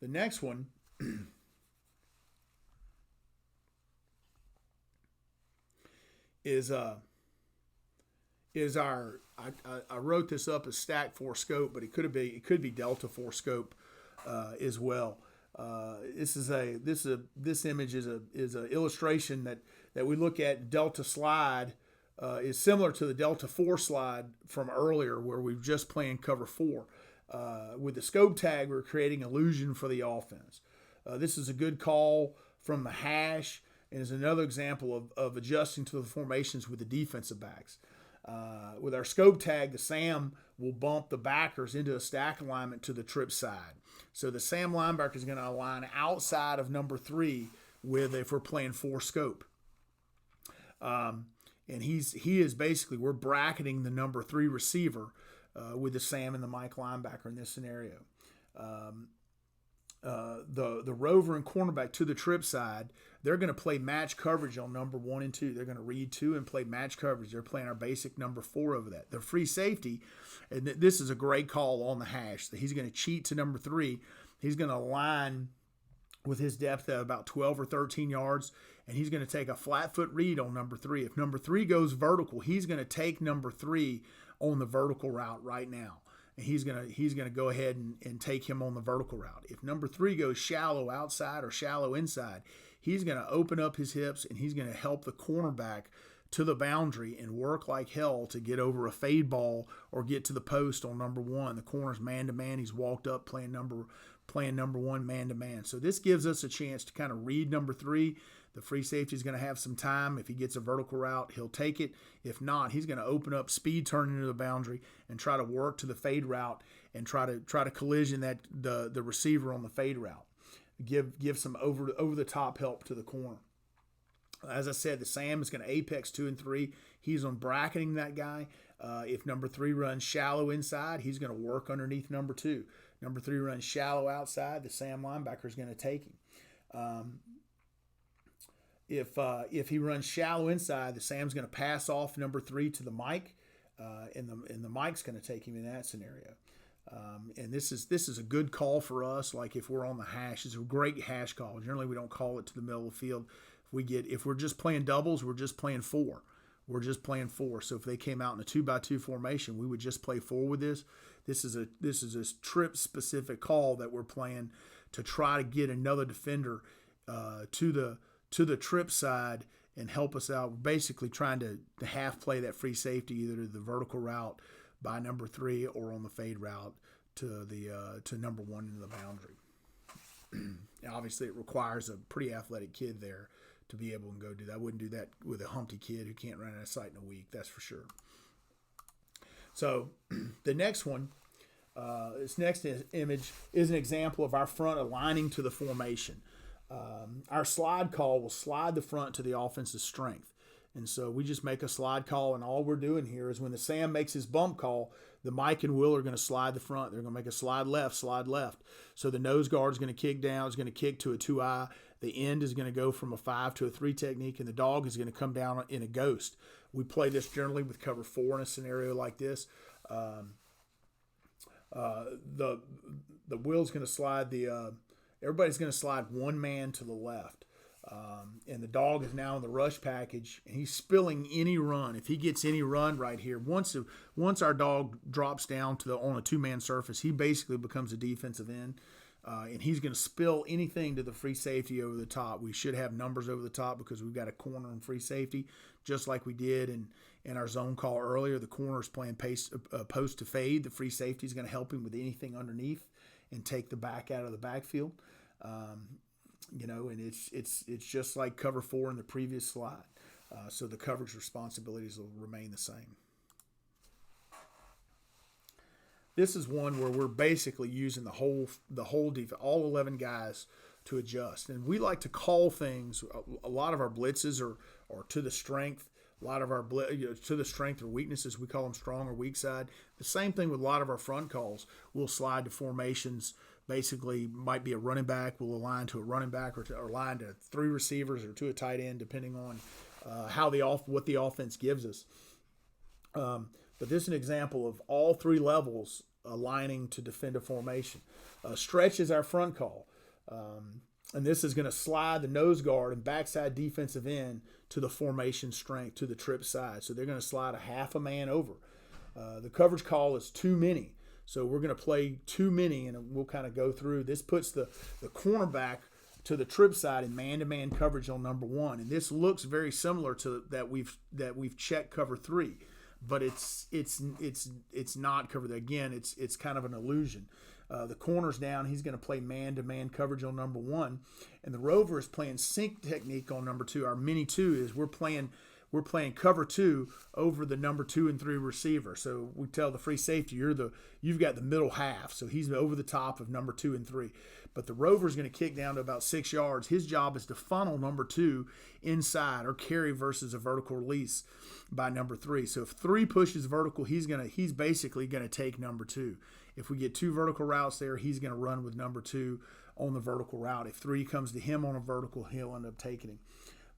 A: The next one is our I wrote this up as stack 4 scope, but it could be delta 4 scope as well. This image is a illustration that we look at. Delta slide is similar to the delta 4 slide from earlier, where we've just playing cover 4. With the scope tag, we're creating illusion for the offense. This is a good call from the hash, and is another example of adjusting to the formations with the defensive backs. With our scope tag, the Sam will bump the backers into a stack alignment to the trip side. So the Sam linebacker is going to align outside of number 3 if we're playing 4 scope. And he is basically, we're bracketing the number 3 receiver with the Sam and the Mike linebacker in this scenario. The rover and cornerback to the trip side, they're going to play match coverage on number 1 and 2. They're going to read 2 and play match coverage. They're playing our basic number 4 over that. The free safety, and this is a great call on the hash. He's going to cheat to number 3. He's going to align with his depth at about 12 or 13 yards, and he's going to take a flat foot read on number 3. If number 3 goes vertical, he's going to take number 3 on the vertical route right now. And he's gonna go ahead and take him on the vertical route. If number 3 goes shallow outside or shallow inside, he's gonna open up his hips and he's gonna help the cornerback to the boundary and work like hell to get over a fade ball or get to the post on number 1. The corner's man to man. He's walked up playing number 1 man to man. So this gives us a chance to kind of read number 3. The free safety is going to have some time. If he gets a vertical route, he'll take it. If not, he's going to open up, speed turn into the boundary, and try to work to the fade route and try to collision that the receiver on the fade route. Give some over the top help to the corner. As I said, the Sam is going to apex 2 and 3. He's on bracketing that guy. If number 3 runs shallow inside, he's going to work underneath number 2. Number 3 runs shallow outside, the Sam linebacker is going to take him. If he runs shallow inside, the Sam's going to pass off number 3 to the Mike, and the Mike's going to take him in that scenario. And this is a good call for us. Like if we're on the hash, it's a great hash call. Generally, we don't call it to the middle of the field. If we're just playing doubles, we're just playing 4. We're just playing 4. So if they came out in a 2x2 formation, we would just play 4 with this. This is a trip specific call that we're playing to try to get another defender to the trip side and help us out. We're basically trying to half play that free safety either to the vertical route by number 3 or on the fade route to number 1 into the boundary. Obviously, it requires a pretty athletic kid there to be able to go do that. I wouldn't do that with a Humpty kid who can't run out of sight in a week, that's for sure. So the next one, this next image is an example of our front aligning to the formation. Our slide call will slide the front to the offensive strength. And so we just make a slide call, and all we're doing here is when the Sam makes his bump call, the Mike and Will are going to slide the front. They're going to make a slide left. So the nose guard is going to kick down, is going to kick to a 2-eye. The end is going to go from a 5 to a 3 technique, and the dog is going to come down in a ghost. We play this generally with cover 4 in a scenario like this. The Will's going to slide everybody's going to slide one man to the left. And the dog is now in the rush package, and he's spilling any run. If he gets any run right here, once our dog drops down on a 2-man surface, he basically becomes a defensive end, and he's going to spill anything to the free safety over the top. We should have numbers over the top because we've got a corner and free safety, just like we did in our zone call earlier. The corner is playing post to fade. The free safety is going to help him with anything underneath and take the back out of the backfield. And it's just like cover 4 in the previous slide. So the coverage responsibilities will remain the same. This is one where we're basically using the whole defense, all 11 guys to adjust. And we like to call things, a lot of our blitzes are to the strength. A lot of our to the strength or weaknesses, we call them strong or weak side. The same thing with a lot of our front calls. We'll slide to formations. Basically, might be a running back. We'll align to a running back or align to 3 receivers or to a tight end, depending on what the offense gives us. But this is an example of all 3 levels aligning to defend a formation. Stretch is our front call. And this is going to slide the nose guard and backside defensive end to the formation strength, to the trip side. So they're going to slide a half a man over. The coverage call is too many. So we're going to play too many, and we'll kind of go through. This puts the cornerback to the trip side in man-to-man coverage on number 1. And this looks very similar to that we've checked cover 3. But it's not covered. Again, it's kind of an illusion. The corner's down. He's going to play man-to-man coverage on number 1, and the Rover is playing sink technique on number 2. Our mini 2 is we're playing cover 2 over the number 2 and 3 receiver. So we tell the free safety you've got the middle half. So he's over the top of number 2 and 3. But the Rover's going to kick down to about 6 yards. His job is to funnel number 2 inside or carry versus a vertical release by number 3. So if 3 pushes vertical, he's basically going to take number 2. If we get 2 vertical routes there, he's going to run with number 2 on the vertical route. If 3 comes to him on a vertical, he'll end up taking him.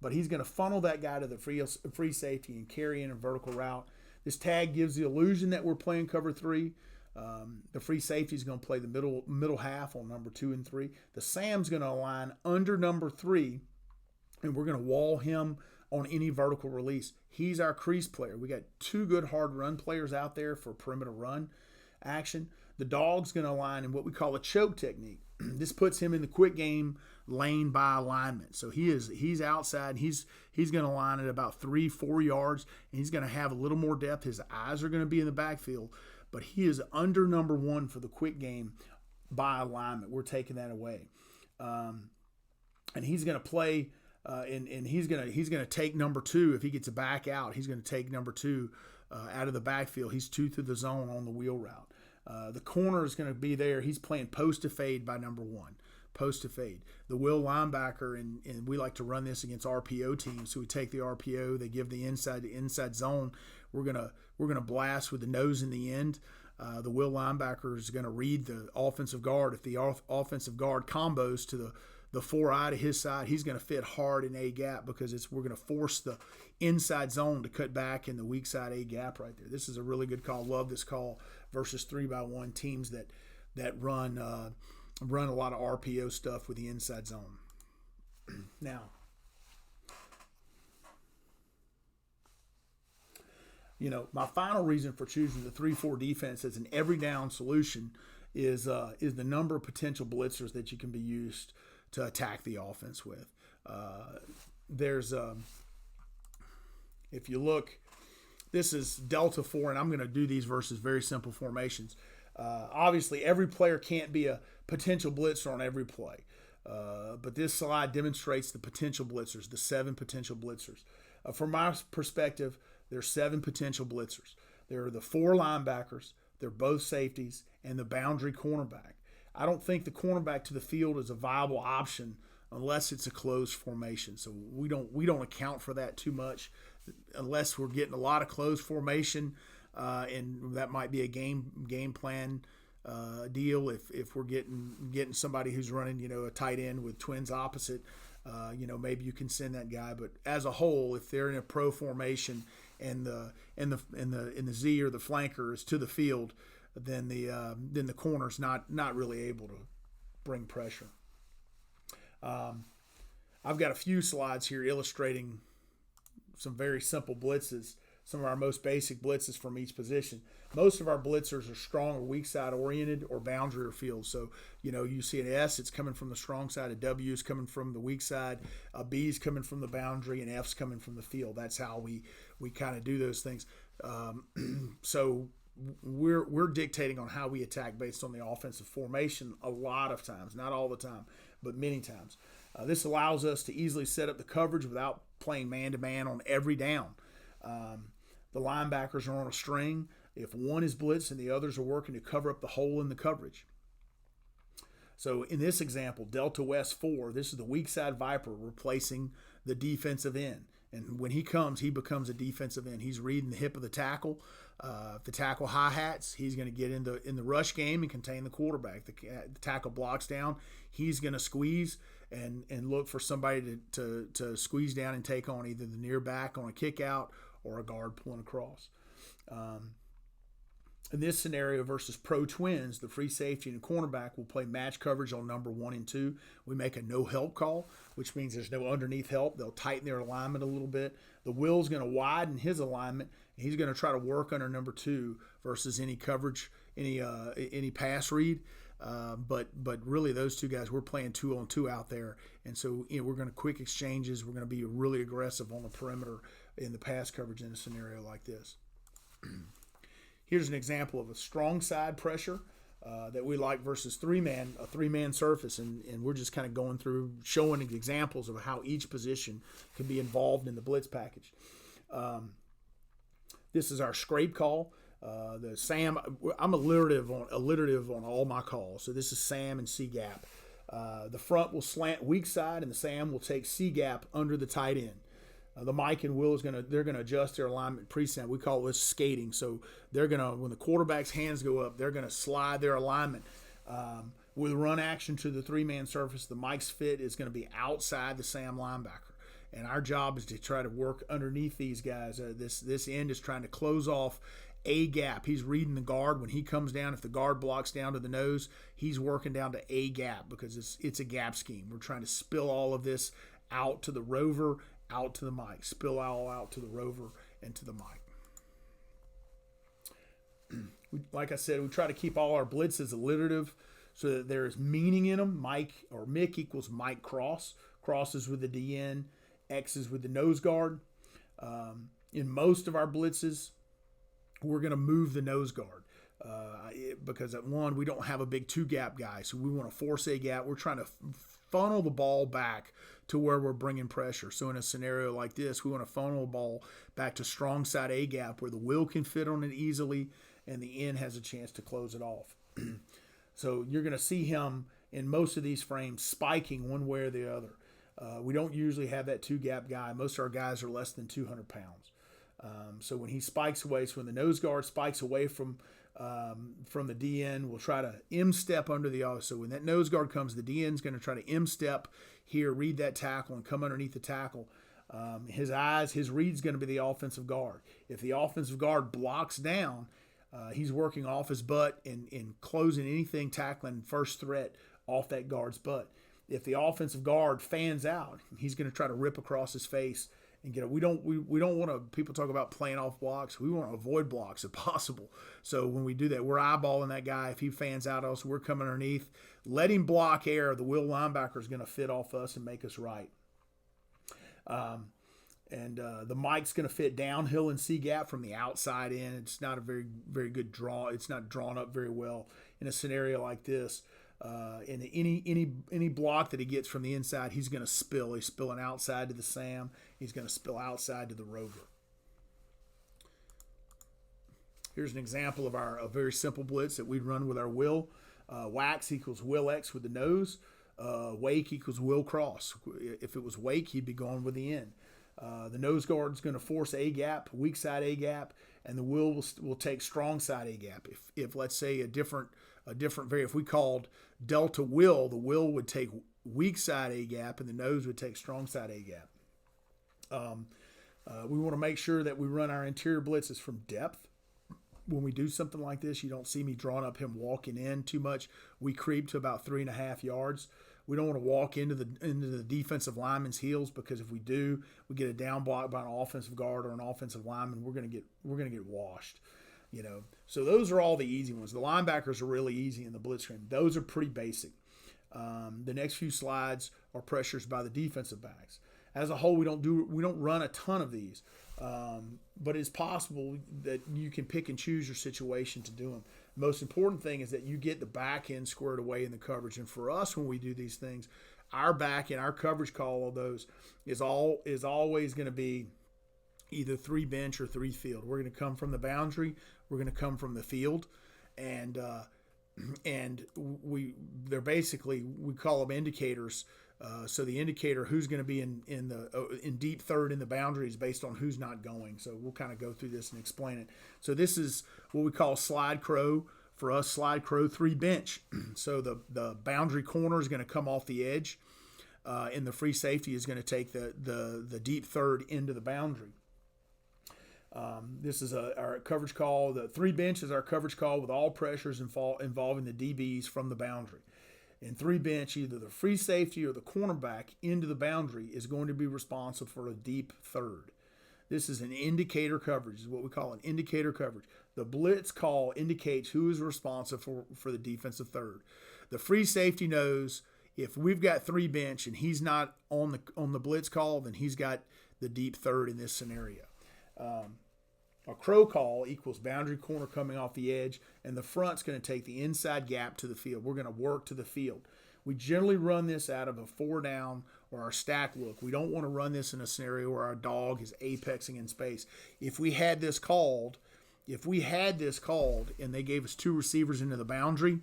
A: But he's going to funnel that guy to the free safety and carry in a vertical route. This tag gives the illusion that we're playing cover 3. The free safety is going to play the middle half on number 2 and 3. The Sam's going to align under number 3, and we're going to wall him on any vertical release. He's our crease player. We got 2 good hard run players out there for perimeter run action. The dog's going to align in what we call a choke technique. This puts him in the quick game lane by alignment. So he's outside. He's going to line at about 3-4 yards, and he's going to have a little more depth. His eyes are going to be in the backfield, but he is under number 1 for the quick game by alignment. We're taking that away, and he's going to play. And he's gonna take number 2 if he gets a back out. He's going to take number 2 out of the backfield. He's 2 through the zone on the wheel route. The corner is going to be there. He's playing post to fade by number 1. Post to fade. The will linebacker, and we like to run this against RPO teams. So we take the RPO. They give the inside zone. We're gonna blast with the nose in the end. The will linebacker is going to read the offensive guard. If the offensive guard combos to the 4-eye to his side, he's going to fit hard in A gap because we're going to force the inside zone to cut back in the weak side A gap right there. This is a really good call. Love this call versus 3-by-1 teams that run a lot of RPO stuff with the inside zone. Now, my final reason for choosing the 3-4 defense as an every down solution is the number of potential blitzers that you can be used to attack the offense with. If you look, this is Delta 4, and I'm going to do these versus very simple formations. Obviously, every player can't be a potential blitzer on every play, but this slide demonstrates the potential blitzers, the 7 potential blitzers. From my perspective, there's 7 potential blitzers. There are the 4 linebackers, they're both safeties, and the boundary cornerback. I don't think the cornerback to the field is a viable option unless it's a closed formation. So we don't account for that too much unless we're getting a lot of closed formation, and that might be a game plan deal. If we're getting somebody who's running a tight end with twins opposite, maybe you can send that guy. But as a whole, if they're in a pro formation and the Z or the flanker is to the field, then the corner's not really able to bring pressure. I've got a few slides here illustrating some very simple blitzes, some of our most basic blitzes from each position. Most of our blitzers are strong or weak side oriented or boundary or field. So, you see an S, it's coming from the strong side, a W is coming from the weak side, a B is coming from the boundary, and F's coming from the field. That's how we kind of do those things. So we're dictating on how we attack based on the offensive formation a lot of times, not all the time, but many times. This allows us to easily set up the coverage without playing man-to-man on every down. The linebackers are on a string. If one is blitzed and the others are working to cover up the hole in the coverage. So in this example, Delta West 4, this is the weak side Viper replacing the defensive end. And when he comes, he becomes a defensive end. He's reading the hip of the tackle. If the tackle high-hats, he's going to get in the rush game and contain the quarterback. The tackle blocks down. He's going to squeeze and look for somebody to squeeze down and take on either the near back on a kick out or a guard pulling across. In this scenario versus pro twins, the free safety and cornerback will play match coverage on number 1 and 2. We make a no help call, which means there's no underneath help. They'll tighten their alignment a little bit. The will's going to widen his alignment, and he's going to try to work under number 2 versus any coverage, any pass read. But really, those two guys, we're playing 2-on-2 out there, and so we're going to quick exchanges. We're going to be really aggressive on the perimeter in the pass coverage in a scenario like this. Here's an example of a strong side pressure that we like versus a three-man surface, and we're just kind of going through showing examples of how each position can be involved in the blitz package. This is our scrape call. The Sam, I'm alliterative on all my calls. So this is Sam and C gap. The front will slant weak side, and the Sam will take C gap under the tight end. The Mike and Will they're gonna adjust their alignment pre-snap. We call this skating. So they're gonna, when the quarterback's hands go up, they're gonna slide their alignment. With run action to the three-man surface, the Mike's fit is gonna be outside the Sam linebacker. And our job is to try to work underneath these guys. This end is trying to close off a gap. He's reading the guard. When he comes down, if the guard blocks down to the nose, he's working down to a gap because it's a gap scheme. We're trying to spill all of this out to the rover, out to the Mike. Spill all out to the rover and to the Mike. Like I said, we try to keep all our blitzes alliterative so that there is meaning in them. Mike or Mick equals Mike cross. Crosses with the DN. X's with the nose guard. In most of our blitzes, we're going to move the nose guard because at one, we don't have a big two gap guy. So we want to force a gap. We're trying to funnel the ball back to where we're bringing pressure. So in a scenario like this, we want to funnel the ball back to strong side A gap where the will can fit on it easily and the end has a chance to close it off. So you're going to see him in most of these frames spiking one way or the other. We don't usually have that two gap guy. Most of our guys are less than 200 pounds. So when he spikes away, so when the nose guard spikes away from the DN, we'll try to M-step under the other. So when that nose guard comes, the DN's going to try to M-step here, read that tackle, and come underneath the tackle. His read's going to be the offensive guard. If the offensive guard blocks down, he's working off his butt and closing anything tackling first threat off that guard's butt. If the offensive guard fans out, he's going to try to rip across his face and get it. We don't want to. People talk about playing off blocks. We want to avoid blocks if possible. So when we do that, we're eyeballing that guy. If he fans out us, we're coming underneath. Let him block air. The will linebacker is going to fit off us and make us right. The Mike's going to fit downhill and C gap from the outside in. It's not a very, very good draw. It's not drawn up very well in a scenario like this. And any block that he gets from the inside, he's going to spill. He's spilling outside to the Sam. He's going to spill outside to the rover. Here's an example of a very simple blitz that we'd run with our will. Wax equals will X with the nose. Wake equals will cross. If it was wake, he'd be going with the end. The nose guard's going to force a gap, weak side a gap, and the will take strong side a gap. If let's say a different if we called delta will, the will would take weak side a gap and the nose would take strong side a gap. We want to make sure that we run our interior blitzes from depth. When we do something like this, you don't see me drawing up him walking in too much. We creep to about 3.5 yards. We don't want to walk into the defensive lineman's heels because if we do, we get a down block by an offensive guard or an offensive lineman, we're gonna get washed. So those are all the easy ones. The linebackers are really easy in the blitz screen. Those are pretty basic. The next few slides are pressures by the defensive backs. As a whole, we don't run a ton of these, but it's possible that you can pick and choose your situation to do them. The most important thing is that you get the back end squared away in the coverage. And for us, when we do these things, our back end, our coverage call of those is always going to be either 3 bench or 3 field. We're going to come from the boundary. We're going to come from the field, and they're basically, we call them indicators. So the indicator who's going to be in deep third in the boundary is based on who's not going. So we'll kind of go through this and explain it. So this is what we call slide crow. For us, slide crow 3 bench. So the boundary corner is going to come off the edge, and the free safety is going to take the deep third into the boundary. This is our coverage call. The 3 bench is our coverage call with all pressures involving the DBs from the boundary. In 3 bench, either the free safety or the cornerback into the boundary is going to be responsible for a deep third. This is an indicator coverage, is what we call an indicator coverage. The blitz call indicates who is responsible for the defensive third. The free safety knows if we've got 3 bench and he's not on the blitz call, then he's got the deep third in this scenario. A crow call equals boundary corner coming off the edge, and the front's going to take the inside gap to the field. We're going to work to the field. We generally run this out of a 4 down or our stack look. We don't want to run this in a scenario where our dog is apexing in space. If we had this called and they gave us 2 receivers into the boundary,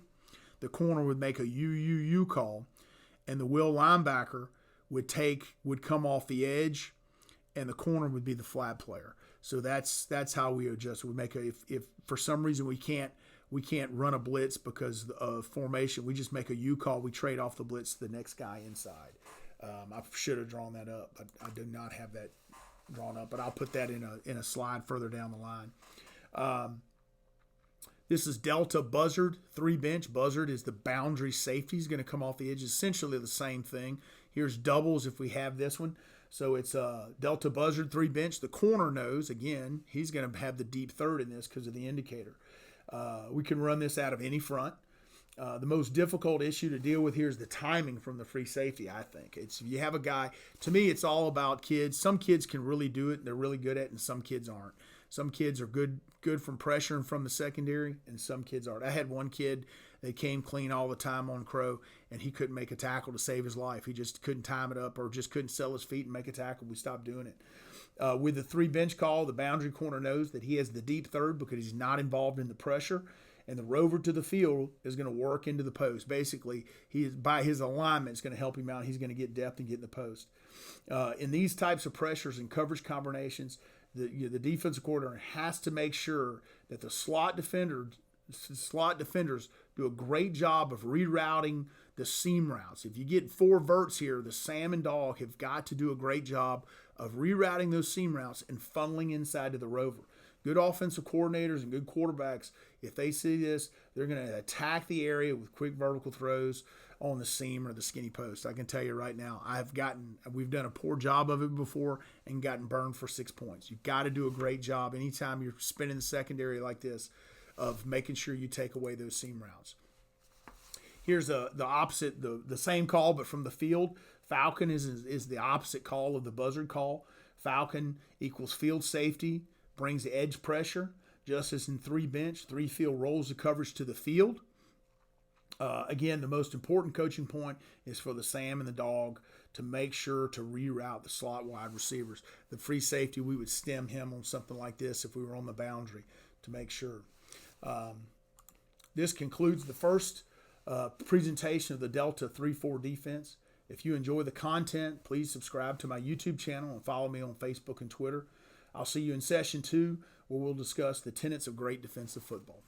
A: the corner would make a U call, and the will linebacker would come off the edge, and the corner would be the flat player. So that's how we adjust. We make if for some reason we can't run a blitz because of formation, we just make a U call. We trade off the blitz to the next guy inside. I should have drawn that up. I did not have that drawn up, but I'll put that in a slide further down the line. This is Delta Buzzard 3 bench. Buzzard is the boundary safety. He's going to come off the edge. Essentially the same thing. Here's doubles if we have this one. So it's Delta Buzzard 3 bench. The corner knows, again, he's going to have the deep third in this because of the indicator. We can run this out of any front. The most difficult issue to deal with here is the timing from the free safety, I think. If you have a guy, to me, it's all about kids. Some kids can really do it, and they're really good at it, and some kids aren't. Some kids are good from pressure and from the secondary, and some kids aren't. I had one kid that came clean all the time on Crow, and he couldn't make a tackle to save his life. He just couldn't time it up or just couldn't sell his feet and make a tackle. We stopped doing it. With the 3 bench call, the boundary corner knows that he has the deep third because he's not involved in the pressure, and the rover to the field is going to work into the post. Basically, by his alignment, it's going to help him out. He's going to get depth and get in the post. In these types of pressures and coverage combinations, the defensive coordinator has to make sure that the slot defenders do a great job of rerouting the seam routes. If you get 4 verts here, the Sam and Dog have got to do a great job of rerouting those seam routes and funneling inside to the rover. Good offensive coordinators and good quarterbacks, if they see this, they're going to attack the area with quick vertical throws on the seam or the skinny post. I can tell you right now, we've done a poor job of it before and gotten burned for 6 points. You've got to do a great job anytime you're spinning the secondary like this of making sure you take away those seam routes. Here's the opposite, the same call, but from the field. Falcon is the opposite call of the buzzard call. Falcon equals field safety, brings the edge pressure, just as in 3 bench. 3 field rolls the coverage to the field. Again, the most important coaching point is for the Sam and the Dog to make sure to reroute the slot wide receivers. The free safety, we would stem him on something like this if we were on the boundary to make sure. This concludes the first presentation of the Delta 3-4 defense. If you enjoy the content, please subscribe to my YouTube channel and follow me on Facebook and Twitter. I'll see you in session 2, where we'll discuss the tenets of great defensive football.